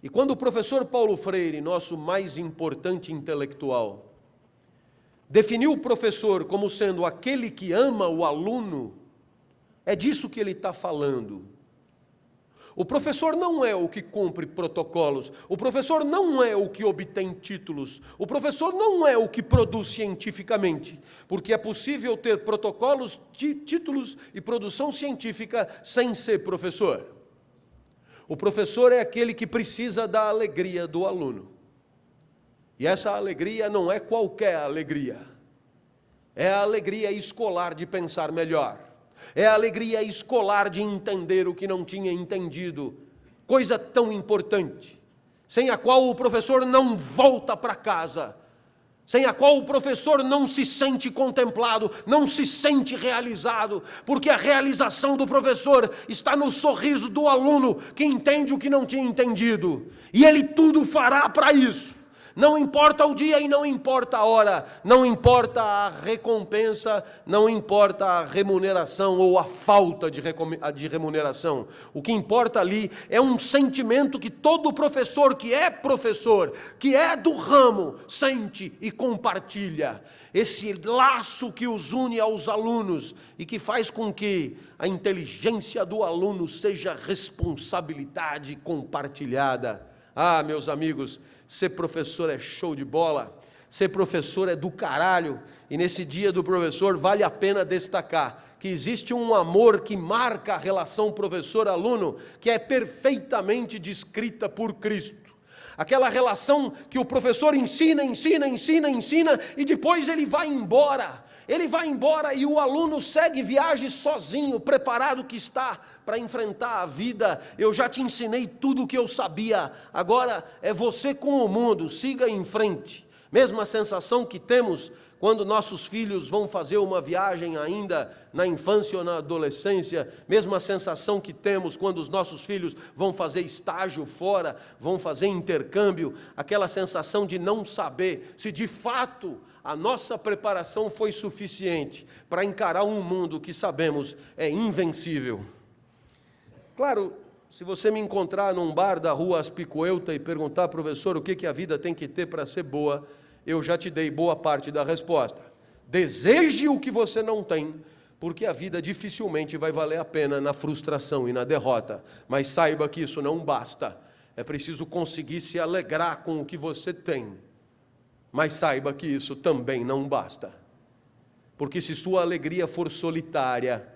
E quando o professor Paulo Freire, nosso mais importante intelectual, definiu o professor como sendo aquele que ama o aluno, é disso que ele está falando. O professor não é o que cumpre protocolos, o professor não é o que obtém títulos, o professor não é o que produz cientificamente, porque é possível ter protocolos, títulos e produção científica sem ser professor. O professor é aquele que precisa da alegria do aluno. E essa alegria não é qualquer alegria. É a alegria escolar de pensar melhor. É a alegria escolar de entender o que não tinha entendido. Coisa tão importante, sem a qual o professor não volta para casa, sem a qual o professor não se sente contemplado, não se sente realizado, porque a realização do professor está no sorriso do aluno que entende o que não tinha entendido, e ele tudo fará para isso. Não importa o dia e não importa a hora, não importa a recompensa, não importa a remuneração ou a falta de remuneração. O que importa ali é um sentimento que todo professor, que é do ramo, sente e compartilha. Esse laço que os une aos alunos e que faz com que a inteligência do aluno seja responsabilidade compartilhada. Ah, meus amigos, ser professor é show de bola, ser professor é do caralho, e nesse dia do professor vale a pena destacar que existe um amor que marca a relação professor-aluno, que é perfeitamente descrita por Cristo. Aquela relação que o professor ensina, e depois ele vai embora. Ele vai embora e o aluno segue viagem sozinho, preparado que está para enfrentar a vida. Eu já te ensinei tudo o que eu sabia, agora é você com o mundo, siga em frente. Mesma sensação que temos quando nossos filhos vão fazer uma viagem ainda na infância ou na adolescência, mesma sensação que temos quando os nossos filhos vão fazer estágio fora, vão fazer intercâmbio, aquela sensação de não saber se de fato a nossa preparação foi suficiente para encarar um mundo que sabemos é invencível. Claro, se você me encontrar num bar da rua Aspicuelta e perguntar, professor, o que a vida tem que ter para ser boa, eu já te dei boa parte da resposta. Deseje o que você não tem, porque a vida dificilmente vai valer a pena na frustração e na derrota. Mas saiba que isso não basta. É preciso conseguir se alegrar com o que você tem. Mas saiba que isso também não basta. Porque se sua alegria for solitária,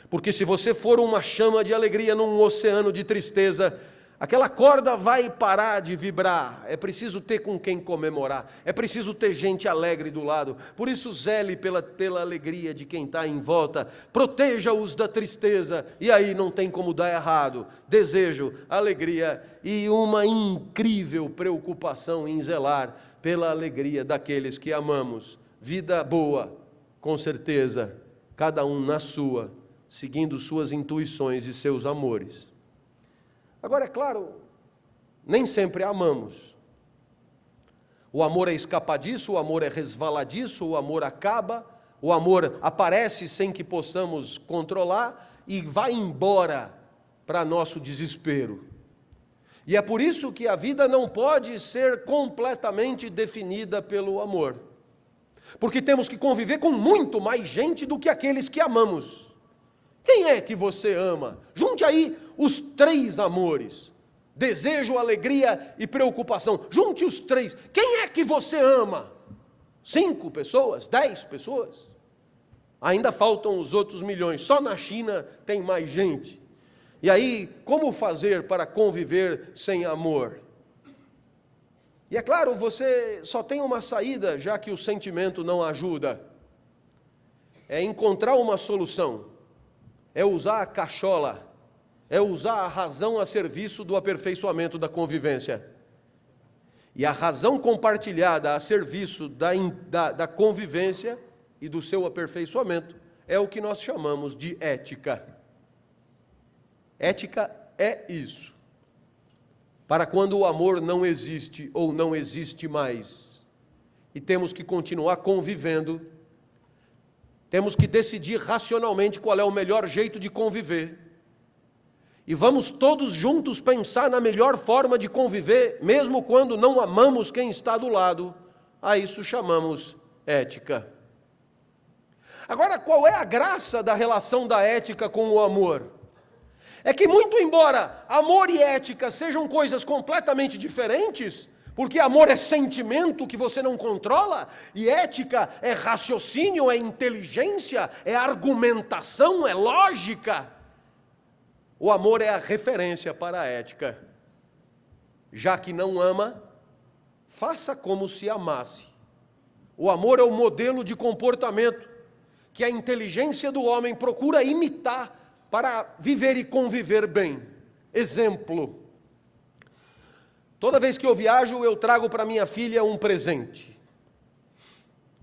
porque se você for uma chama de alegria num oceano de tristeza, aquela corda vai parar de vibrar. É preciso ter com quem comemorar. É preciso ter gente alegre do lado. Por isso, zele pela alegria de quem está em volta. Proteja-os da tristeza. E aí não tem como dar errado. Desejo, alegria e uma incrível preocupação em zelar pela alegria daqueles que amamos. Vida boa, com certeza, cada um na sua, seguindo suas intuições e seus amores. Agora, é claro, nem sempre amamos. O amor é escapadiço, o amor é resvaladiço, o amor acaba, o amor aparece sem que possamos controlar e vai embora para nosso desespero. E é por isso que a vida não pode ser completamente definida pelo amor. Porque temos que conviver com muito mais gente do que aqueles que amamos. Quem é que você ama? Junte aí os 3 amores. Desejo, alegria e preocupação. Junte os 3. Quem é que você ama? 5 pessoas? 10 pessoas? Ainda faltam os outros milhões. Só na China tem mais gente. E aí, como fazer para conviver sem amor? E é claro, você só tem uma saída, já que o sentimento não ajuda. É encontrar uma solução. É usar a cachola. É usar a razão a serviço do aperfeiçoamento da convivência. E a razão compartilhada a serviço da convivência e do seu aperfeiçoamento é o que nós chamamos de ética. Ética é isso. Para quando o amor não existe ou não existe mais, e temos que continuar convivendo, temos que decidir racionalmente qual é o melhor jeito de conviver. E vamos todos juntos pensar na melhor forma de conviver, mesmo quando não amamos quem está do lado. A isso chamamos ética. Agora, qual é a graça da relação da ética com o amor? É que muito embora amor e ética sejam coisas completamente diferentes, porque amor é sentimento que você não controla, e ética é raciocínio, é inteligência, é argumentação, é lógica. O amor é a referência para a ética. Já que não ama, faça como se amasse. O amor é o modelo de comportamento que a inteligência do homem procura imitar para viver e conviver bem. Exemplo. Toda vez que eu viajo, eu trago para minha filha um presente.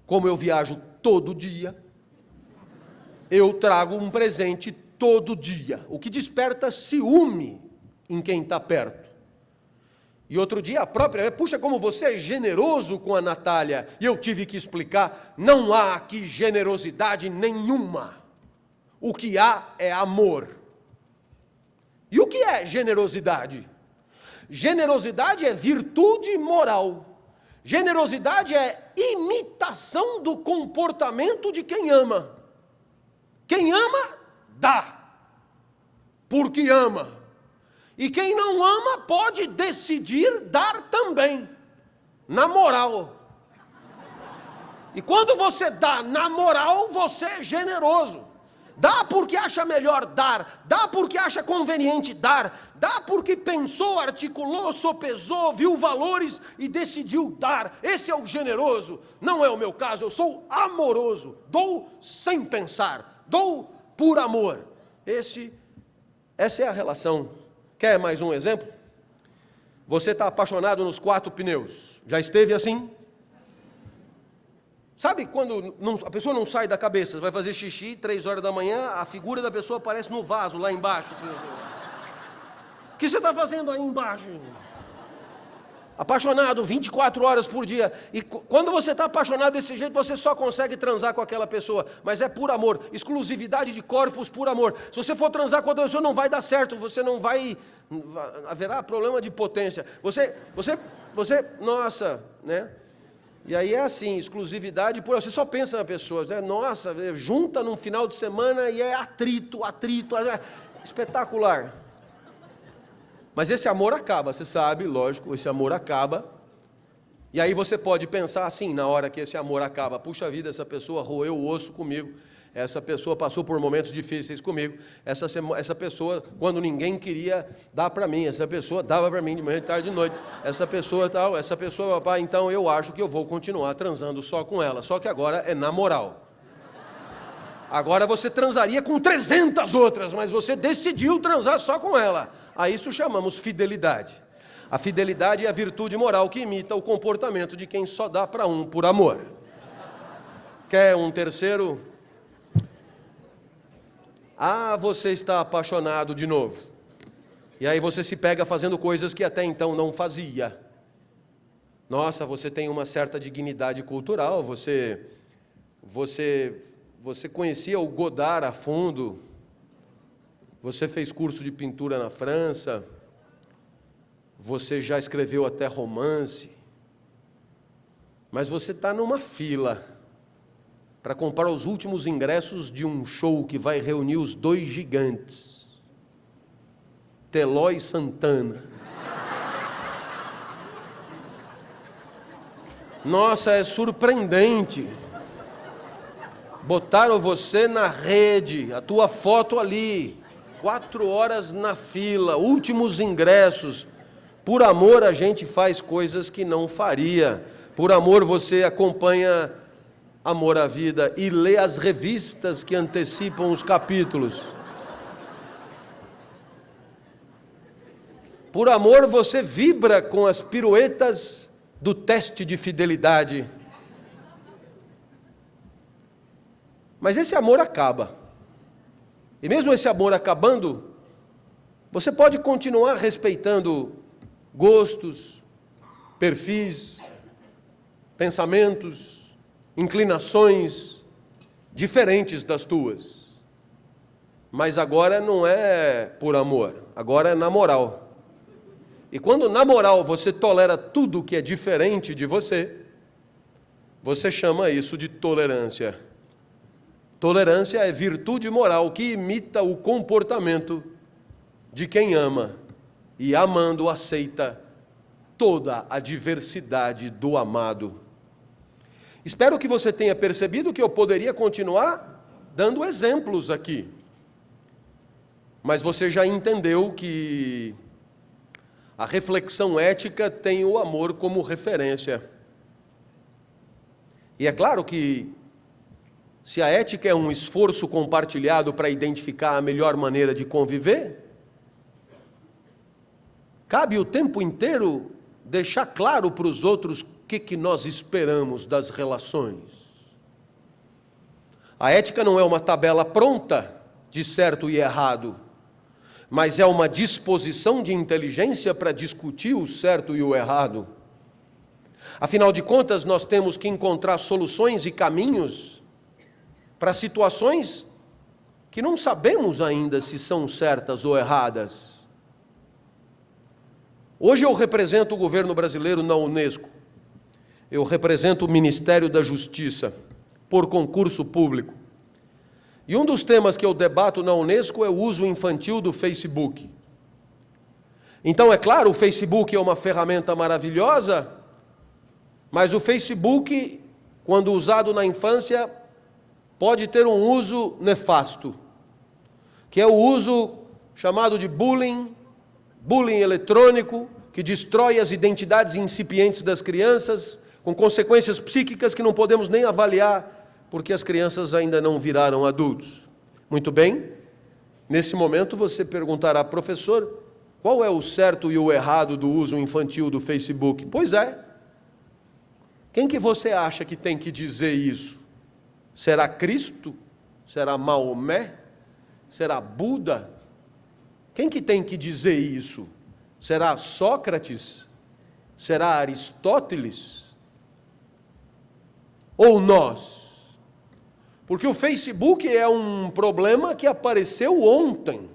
Como eu viajo todo dia, eu trago um presente todo dia, o que desperta ciúme em quem está perto. E outro dia a própria, puxa, como você é generoso com a Natália. E eu tive que explicar, não há aqui generosidade nenhuma. O que há é amor. E o que é generosidade? Generosidade é virtude moral. Generosidade é imitação do comportamento de quem ama. Quem ama, dá. Porque ama. E quem não ama pode decidir dar também. Na moral. E quando você dá na moral, você é generoso. Dá porque acha melhor dar, dá porque acha conveniente dar, dá porque pensou, articulou, sopesou, viu valores e decidiu dar. Esse é o generoso. Não é o meu caso, eu sou amoroso. Dou sem pensar, dou por amor. Essa é a relação. Quer mais um exemplo? Você está apaixonado nos 4 pneus. Já esteve assim? Sabe quando a pessoa não sai da cabeça, vai fazer xixi, 3 horas da manhã, a figura da pessoa aparece no vaso, lá embaixo. Assim. O que você está fazendo aí embaixo? Apaixonado 24 horas por dia. E quando você está apaixonado desse jeito, você só consegue transar com aquela pessoa. Mas é por amor, exclusividade de corpos por amor. Se você for transar com outra pessoa, não vai dar certo, você não vai... haverá problema de potência. Você, nossa, né? E aí é assim, exclusividade, você só pensa na pessoa, né? Nossa, junta num final de semana e é atrito, espetacular. Mas esse amor acaba, você sabe, lógico, esse amor acaba. E aí você pode pensar assim, na hora que esse amor acaba: puxa vida, essa pessoa roeu o osso comigo, essa pessoa passou por momentos difíceis comigo, essa pessoa, quando ninguém queria dar para mim, essa pessoa dava para mim de manhã, de tarde, de noite, essa pessoa tal, essa pessoa, papai, então eu acho que eu vou continuar transando só com ela, só que agora é na moral. Agora você transaria com 300 outras, mas você decidiu transar só com ela. A isso chamamos fidelidade. A fidelidade é a virtude moral que imita o comportamento de quem só dá para um por amor. Quer um terceiro? Ah, você está apaixonado de novo. E aí você se pega fazendo coisas que até então não fazia. Nossa, você tem uma certa dignidade cultural, você conhecia o Godard a fundo, você fez curso de pintura na França, você já escreveu até romance, mas você está numa fila para comprar os últimos ingressos de um show que vai reunir os dois gigantes, Teló e Santana. Nossa, é surpreendente. Botaram você na rede, a tua foto ali, 4 horas na fila, últimos ingressos. Por amor a gente faz coisas que não faria. Por amor você acompanha Amor à Vida e lê as revistas que antecipam os capítulos. Por amor você vibra com as piruetas do teste de fidelidade. Mas esse amor acaba. E mesmo esse amor acabando, você pode continuar respeitando gostos, perfis, pensamentos, inclinações diferentes das tuas. Mas agora não é por amor, agora é na moral. E quando na moral você tolera tudo que é diferente de você, você chama isso de tolerância. Tolerância é virtude moral que imita o comportamento de quem ama e, amando, aceita toda a diversidade do amado. Espero que você tenha percebido que eu poderia continuar dando exemplos aqui. Mas você já entendeu que a reflexão ética tem o amor como referência. E é claro que se a ética é um esforço compartilhado para identificar a melhor maneira de conviver, cabe o tempo inteiro deixar claro para os outros o que nós esperamos das relações. A ética não é uma tabela pronta de certo e errado, mas é uma disposição de inteligência para discutir o certo e o errado. Afinal de contas, nós temos que encontrar soluções e caminhos para situações que não sabemos ainda se são certas ou erradas. Hoje eu represento o governo brasileiro na Unesco. Eu represento o Ministério da Justiça, por concurso público. E um dos temas que eu debato na Unesco é o uso infantil do Facebook. Então, é claro, o Facebook é uma ferramenta maravilhosa, mas o Facebook, quando usado na infância, pode ter um uso nefasto, que é o uso chamado de bullying eletrônico, que destrói as identidades incipientes das crianças, com consequências psíquicas que não podemos nem avaliar, porque as crianças ainda não viraram adultos. Muito bem, nesse momento você perguntará: professor, qual é o certo e o errado do uso infantil do Facebook? Pois é. Quem que você acha que tem que dizer isso? Será Cristo? Será Maomé? Será Buda? Quem que tem que dizer isso? Será Sócrates? Será Aristóteles? Ou nós? Porque o Facebook é um problema que apareceu ontem.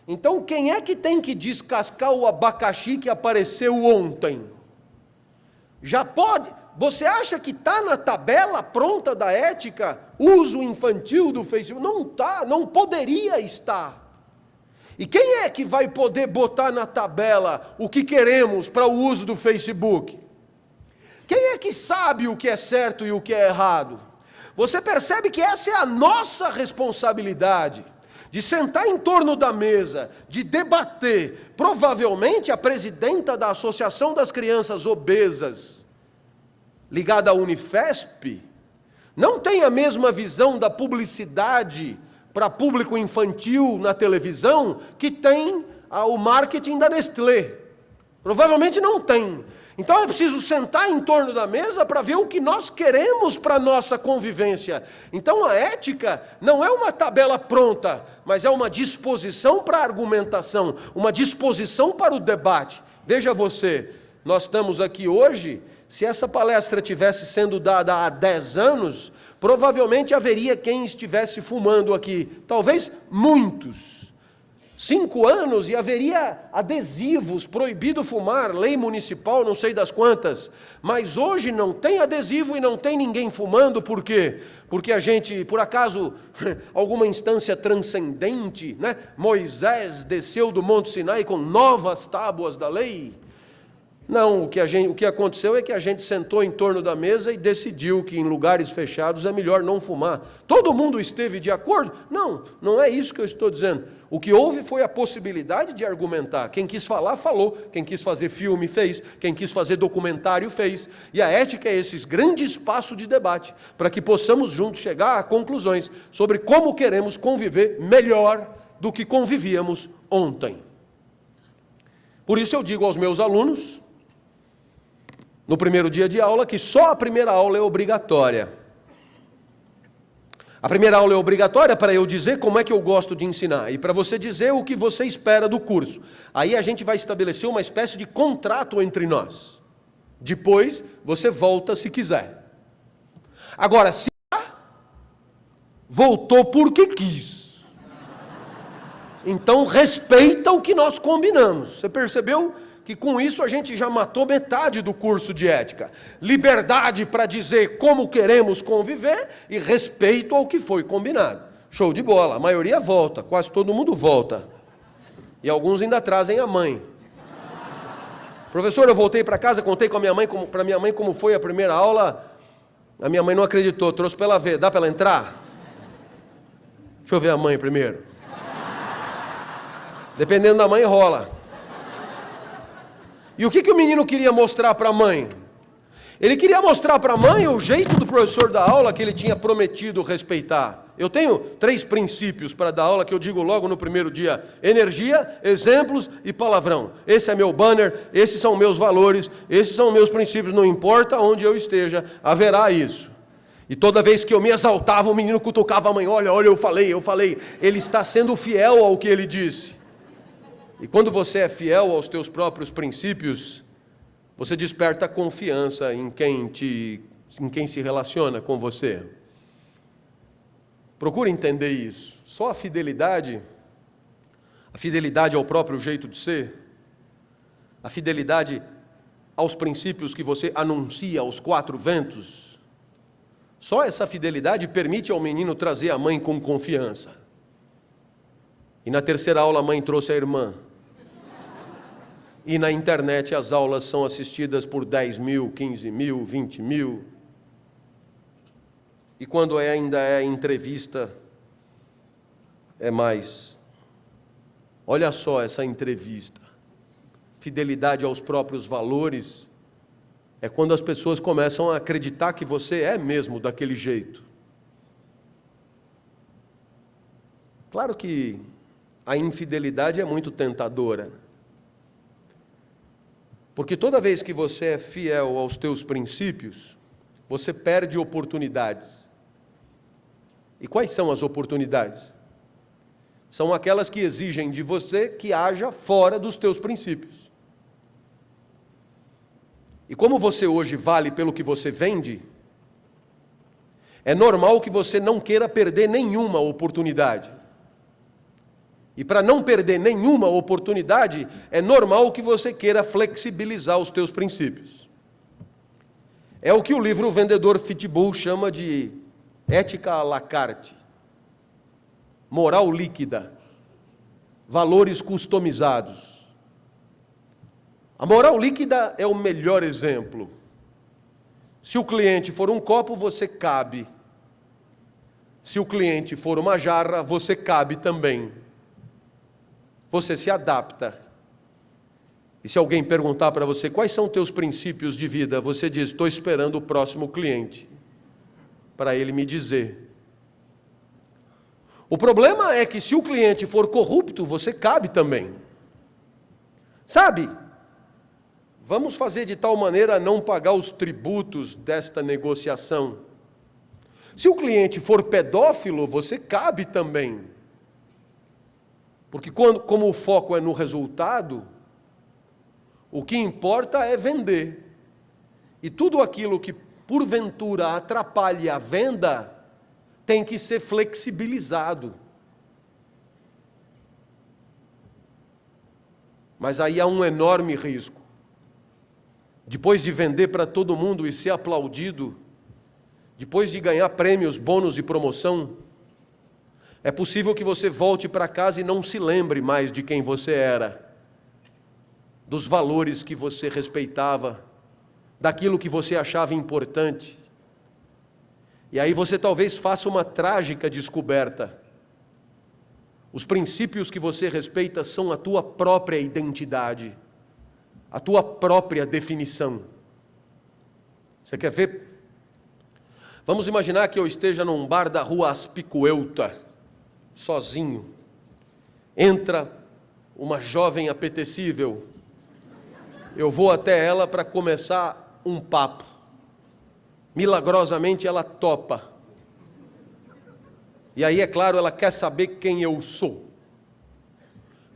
Então, quem é que tem que descascar o abacaxi que apareceu ontem? Já pode? Você acha que está na tabela pronta da ética uso infantil do Facebook? Não está, não poderia estar. E quem é que vai poder botar na tabela o que queremos para o uso do Facebook? Quem é que sabe o que é certo e o que é errado? Você percebe que essa é a nossa responsabilidade, de sentar em torno da mesa, de debater. Provavelmente a presidenta da Associação das Crianças Obesas, ligada à Unifesp, não tem a mesma visão da publicidade para público infantil na televisão que tem o marketing da Nestlé. Provavelmente não tem. Então é preciso sentar em torno da mesa para ver o que nós queremos para a nossa convivência. Então a ética não é uma tabela pronta, mas é uma disposição para a argumentação, uma disposição para o debate. Veja você, nós estamos aqui hoje, se essa palestra tivesse sendo dada há 10 anos, provavelmente haveria quem estivesse fumando aqui, talvez muitos. 5 anos e haveria adesivos, proibido fumar, lei municipal, não sei das quantas. Mas hoje não tem adesivo e não tem ninguém fumando, por quê? Porque a gente, por acaso, alguma instância transcendente, né? Moisés desceu do Monte Sinai com novas tábuas da lei? Não, o que aconteceu é que a gente sentou em torno da mesa e decidiu que em lugares fechados é melhor não fumar. Todo mundo esteve de acordo? Não, não é isso que eu estou dizendo. O que houve foi a possibilidade de argumentar. Quem quis falar, falou. Quem quis fazer filme, fez. Quem quis fazer documentário, fez. E a ética é esse grande espaço de debate, para que possamos juntos chegar a conclusões sobre como queremos conviver melhor do que convivíamos ontem. Por isso eu digo aos meus alunos, no primeiro dia de aula, que só a primeira aula é obrigatória. A primeira aula é obrigatória para eu dizer como é que eu gosto de ensinar e para você dizer o que você espera do curso. Aí a gente vai estabelecer uma espécie de contrato entre nós. Depois você volta se quiser. Agora, se voltou porque quis, então respeita o que nós combinamos. Você percebeu que com isso a gente já matou metade do curso de ética. Liberdade para dizer como queremos conviver e respeito ao que foi combinado. Show de bola, a maioria volta, quase todo mundo volta. E alguns ainda trazem a mãe. Professor, eu voltei para casa, contei com a minha mãe, para minha mãe como foi a primeira aula. A minha mãe não acreditou, trouxe para ela ver. Dá para ela entrar? Deixa eu ver a mãe primeiro. Dependendo da mãe, rola. E o que o menino queria mostrar para a mãe? Ele queria mostrar para a mãe o jeito do professor da aula que ele tinha prometido respeitar. Eu tenho 3 princípios para dar aula que eu digo logo no primeiro dia: energia, exemplos e palavrão. Esse é meu banner, esses são meus valores, esses são meus princípios, não importa onde eu esteja, haverá isso. E toda vez que eu me exaltava, o menino cutucava a mãe: olha, eu falei. Ele está sendo fiel ao que ele disse. E quando você é fiel aos teus próprios princípios, você desperta confiança em quem se relaciona com você. Procure entender isso. Só a fidelidade ao próprio jeito de ser, a fidelidade aos princípios que você anuncia aos 4 ventos, só essa fidelidade permite ao menino trazer a mãe com confiança. E na terceira aula a mãe trouxe a irmã. E na internet as aulas são assistidas por 10 mil, 15 mil, 20 mil. E quando ainda é entrevista, é mais. Olha só essa entrevista. Fidelidade aos próprios valores é quando as pessoas começam a acreditar que você é mesmo daquele jeito. Claro que a infidelidade é muito tentadora. Porque toda vez que você é fiel aos teus princípios, você perde oportunidades. E quais são as oportunidades? São aquelas que exigem de você que haja fora dos teus princípios. E como você hoje vale pelo que você vende, é normal que você não queira perder nenhuma oportunidade. E para não perder nenhuma oportunidade, é normal que você queira flexibilizar os teus princípios. É o que o livro Vendedor Pitbull chama de ética à la carte, moral líquida. valores customizados. A moral líquida é o melhor exemplo. Se o cliente for um copo, você cabe. Se o cliente for uma jarra, você cabe também. Você se adapta. E se alguém perguntar para você quais são teus princípios de vida, você diz: estou esperando o próximo cliente para ele me dizer. O problema é que se o cliente for corrupto, você cabe também. Sabe? Vamos fazer de tal maneira a não pagar os tributos desta negociação. Se o cliente for pedófilo, você cabe também. Porque como o foco é no resultado, o que importa é vender. E tudo aquilo que porventura atrapalhe a venda tem que ser flexibilizado. Mas aí há um enorme risco. Depois de vender para todo mundo e ser aplaudido, depois de ganhar prêmios, bônus e promoção, é possível que você volte para casa e não se lembre mais de quem você era, dos valores que você respeitava, daquilo que você achava importante. E aí você talvez faça uma trágica descoberta. Os princípios que você respeita são a tua própria identidade, a tua própria definição. Você quer ver? Vamos imaginar que eu esteja num bar da rua Aspicuelta, sozinho. Entra uma jovem apetecível. Eu vou até ela para começar um papo. Milagrosamente ela topa. E aí, é claro, ela quer saber quem eu sou.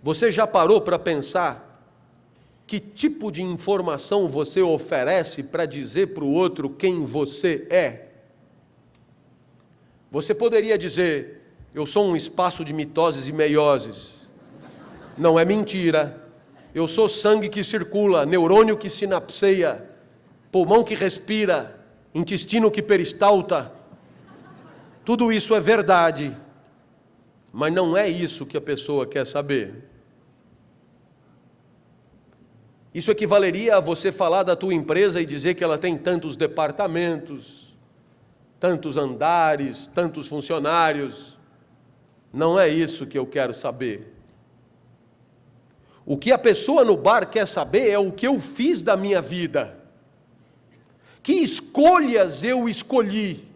Você já parou para pensar que tipo de informação você oferece para dizer para o outro quem você é? Você poderia dizer: eu sou um espaço de mitoses e meioses. Não é mentira. Eu sou sangue que circula, neurônio que sinapseia, pulmão que respira, intestino que peristalta. Tudo isso é verdade, mas não é isso que a pessoa quer saber. Isso equivaleria a você falar da tua empresa e dizer que ela tem tantos departamentos, tantos andares, tantos funcionários. Não é isso que eu quero saber. O que a pessoa no bar quer saber é o que eu fiz da minha vida. Que escolhas eu escolhi?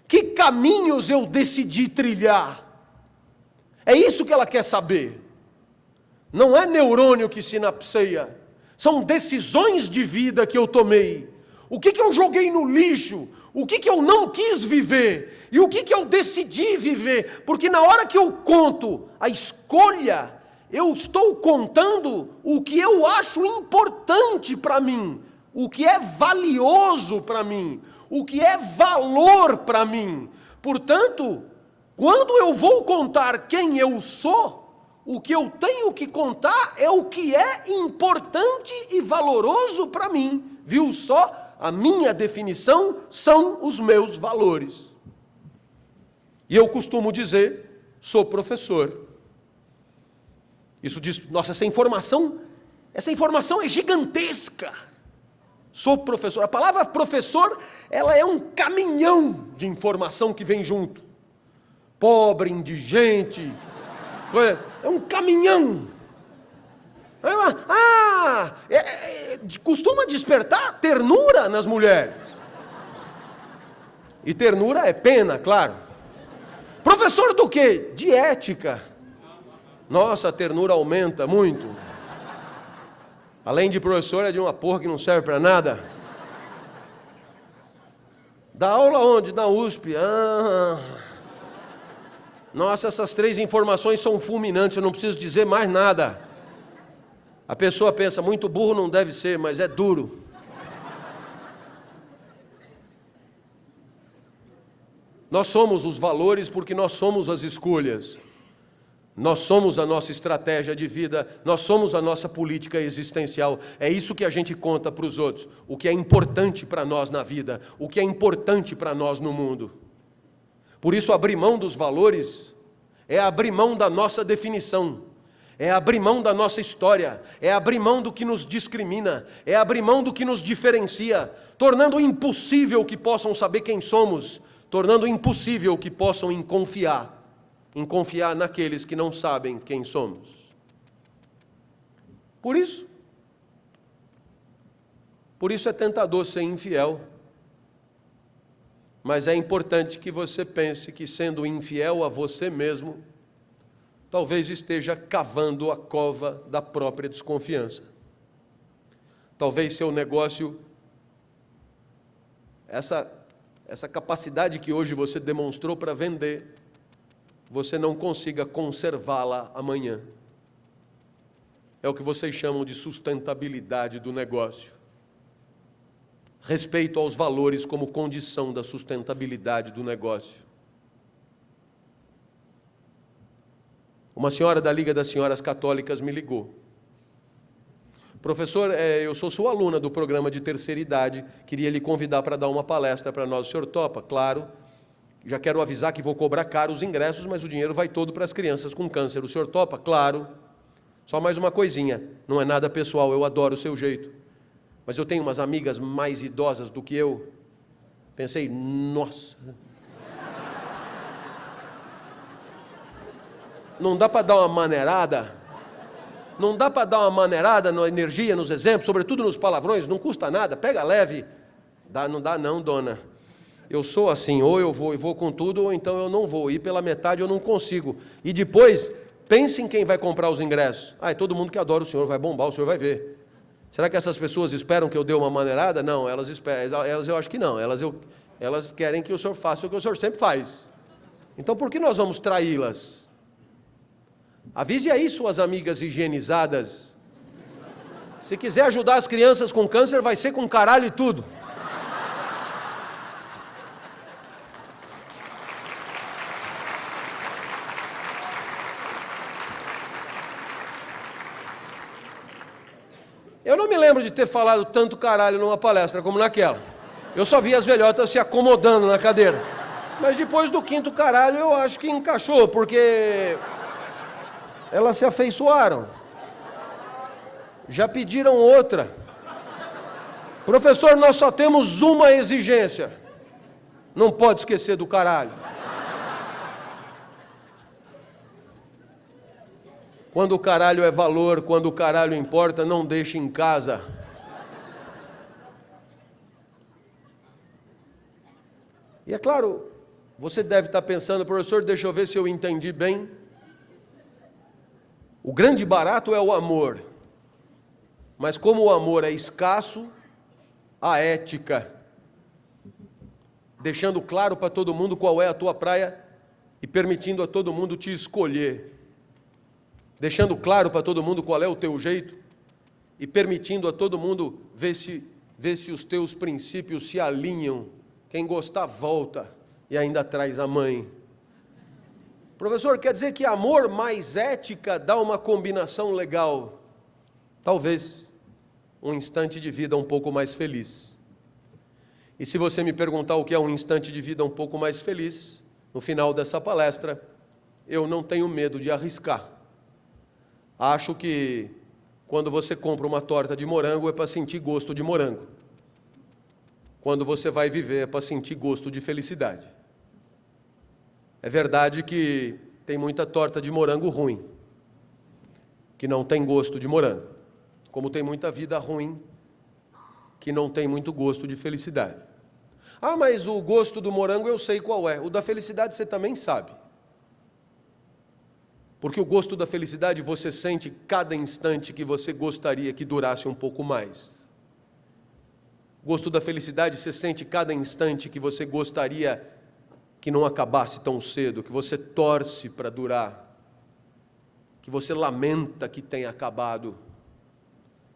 Que caminhos eu decidi trilhar? É isso que ela quer saber. Não é neurônio que sinapseia. São decisões de vida que eu tomei. O que eu joguei no lixo? O que eu não quis viver? E o que eu decidi viver? Porque na hora que eu conto a escolha, eu estou contando o que eu acho importante para mim, o que é valioso para mim, o que é valor para mim. Portanto, quando eu vou contar quem eu sou, o que eu tenho que contar é o que é importante e valoroso para mim. Viu só? A minha definição são os meus valores. E eu costumo dizer: sou professor. Isso diz: nossa, essa informação é gigantesca. Sou professor. A palavra professor, ela é um caminhão de informação que vem junto. Pobre, indigente, é um caminhão. Costuma despertar ternura nas mulheres. E ternura é pena, claro. Professor do quê? De ética. Nossa, a ternura aumenta muito. Além de professor, é de uma porra que não serve para nada. Dá aula onde? Na USP. Nossa, essas 3 informações são fulminantes, eu não preciso dizer mais nada. A pessoa pensa: muito burro não deve ser, mas é duro. Nós somos os valores porque nós somos as escolhas. Nós somos a nossa estratégia de vida, nós somos a nossa política existencial. É isso que a gente conta para os outros, o que é importante para nós na vida, o que é importante para nós no mundo. Por isso, abrir mão dos valores é abrir mão da nossa definição, é abrir mão da nossa história, é abrir mão do que nos discrimina, é abrir mão do que nos diferencia, tornando impossível que possam saber quem somos, tornando impossível que possam confiar naqueles que não sabem quem somos. Por isso é tentador ser infiel, mas é importante que você pense que, sendo infiel a você mesmo, talvez esteja cavando a cova da própria desconfiança. Talvez seu negócio, essa capacidade que hoje você demonstrou para vender, você não consiga conservá-la amanhã. É o que vocês chamam de sustentabilidade do negócio. Respeito aos valores como condição da sustentabilidade do negócio. Uma senhora da Liga das Senhoras Católicas me ligou. Professor, eu sou sua aluna do programa de terceira idade, queria lhe convidar para dar uma palestra para nós. O senhor topa? Claro. Já quero avisar que vou cobrar caro os ingressos, mas o dinheiro vai todo para as crianças com câncer. O senhor topa? Claro. Só mais uma coisinha, não é nada pessoal, eu adoro o seu jeito. Mas eu tenho umas amigas mais idosas do que eu. Pensei, nossa. Não dá para dar uma maneirada? Não dá para dar uma maneirada na energia, nos exemplos, sobretudo nos palavrões? Não custa nada, pega leve. Não dá não, dona. Eu sou assim, ou eu vou com tudo, ou então eu não vou. Ir pela metade eu não consigo. E depois, pense em quem vai comprar os ingressos. É todo mundo que adora o senhor, vai bombar, o senhor vai ver. Será que essas pessoas esperam que eu dê uma maneirada? Não, elas esperam, eu acho que não. Elas querem que o senhor faça o que o senhor sempre faz. Então por que nós vamos traí-las? Avise aí suas amigas higienizadas. Se quiser ajudar as crianças com câncer, vai ser com caralho e tudo. Eu não me lembro de ter falado tanto caralho numa palestra como naquela. Eu só vi as velhotas se acomodando na cadeira. Mas depois do quinto caralho eu acho que encaixou, porque elas se afeiçoaram. Já pediram outra. Professor, nós só temos uma exigência. Não pode esquecer do caralho. Quando o caralho é valor, quando o caralho importa, não deixe em casa. E é claro, você deve estar pensando, professor, deixa eu ver se eu entendi bem. O grande barato é o amor. Mas como o amor é escasso, a ética, deixando claro para todo mundo qual é a tua praia e permitindo a todo mundo te escolher. Deixando claro para todo mundo qual é o teu jeito e permitindo a todo mundo ver se os teus princípios se alinham. Quem gostar, volta e ainda traz a mãe. Professor, quer dizer que amor mais ética dá uma combinação legal? Talvez um instante de vida um pouco mais feliz. E se você me perguntar o que é um instante de vida um pouco mais feliz, no final dessa palestra, eu não tenho medo de arriscar. Acho que quando você compra uma torta de morango é para sentir gosto de morango. Quando você vai viver é para sentir gosto de felicidade. É verdade que tem muita torta de morango ruim, que não tem gosto de morango. Como tem muita vida ruim, que não tem muito gosto de felicidade. Ah, mas o gosto do morango eu sei qual é. O da felicidade você também sabe. Porque o gosto da felicidade você sente cada instante que você gostaria que durasse um pouco mais. O gosto da felicidade você sente cada instante que você gostaria que não acabasse tão cedo, que você torce para durar, que você lamenta que tenha acabado,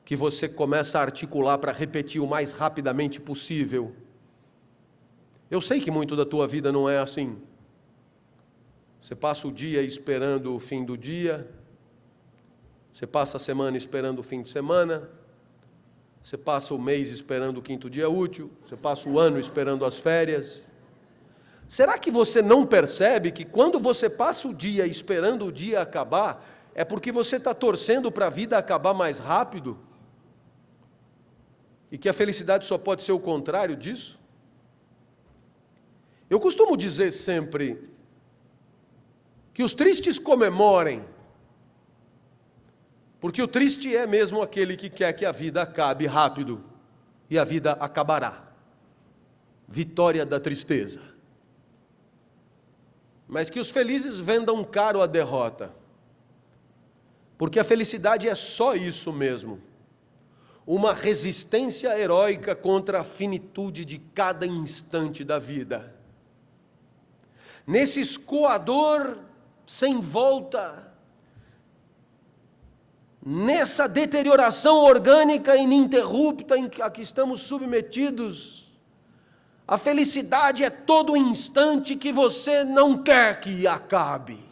que você começa a articular para repetir o mais rapidamente possível. Eu sei que muito da tua vida não é assim. Você passa o dia esperando o fim do dia, você passa a semana esperando o fim de semana, você passa o mês esperando o quinto dia útil, você passa o ano esperando as férias. Será que você não percebe que quando você passa o dia esperando o dia acabar, é porque você está torcendo para a vida acabar mais rápido? E que a felicidade só pode ser o contrário disso? Eu costumo dizer sempre que os tristes comemorem, porque o triste é mesmo aquele que quer que a vida acabe rápido, e a vida acabará. Vitória da tristeza. Mas que os felizes vendam caro a derrota, porque a felicidade é só isso mesmo, uma resistência heróica contra a finitude de cada instante da vida. Nesse escoador sem volta, nessa deterioração orgânica ininterrupta a que estamos submetidos, a felicidade é todo instante que você não quer que acabe.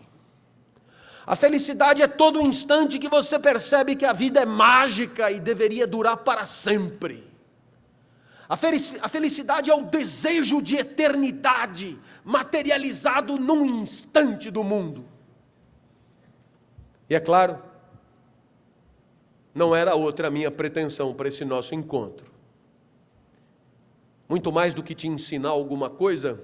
A felicidade é todo instante que você percebe que a vida é mágica e deveria durar para sempre. A felicidade é o desejo de eternidade materializado num instante do mundo. E é claro, não era outra a minha pretensão para esse nosso encontro. Muito mais do que te ensinar alguma coisa,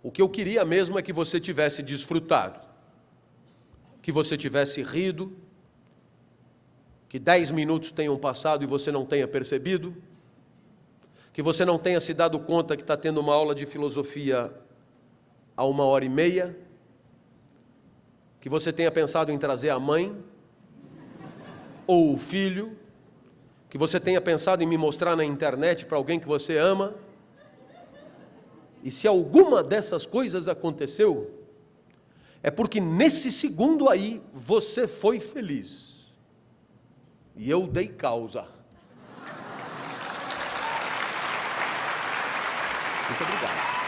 o que eu queria mesmo é que você tivesse desfrutado, que você tivesse rido, que 10 minutos tenham passado e você não tenha percebido, que você não tenha se dado conta que está tendo uma aula de filosofia há 1h30, que você tenha pensado em trazer a mãe, ou o filho, que você tenha pensado em me mostrar na internet para alguém que você ama. E se alguma dessas coisas aconteceu, é porque nesse segundo aí você foi feliz. E eu dei causa. Muito obrigado.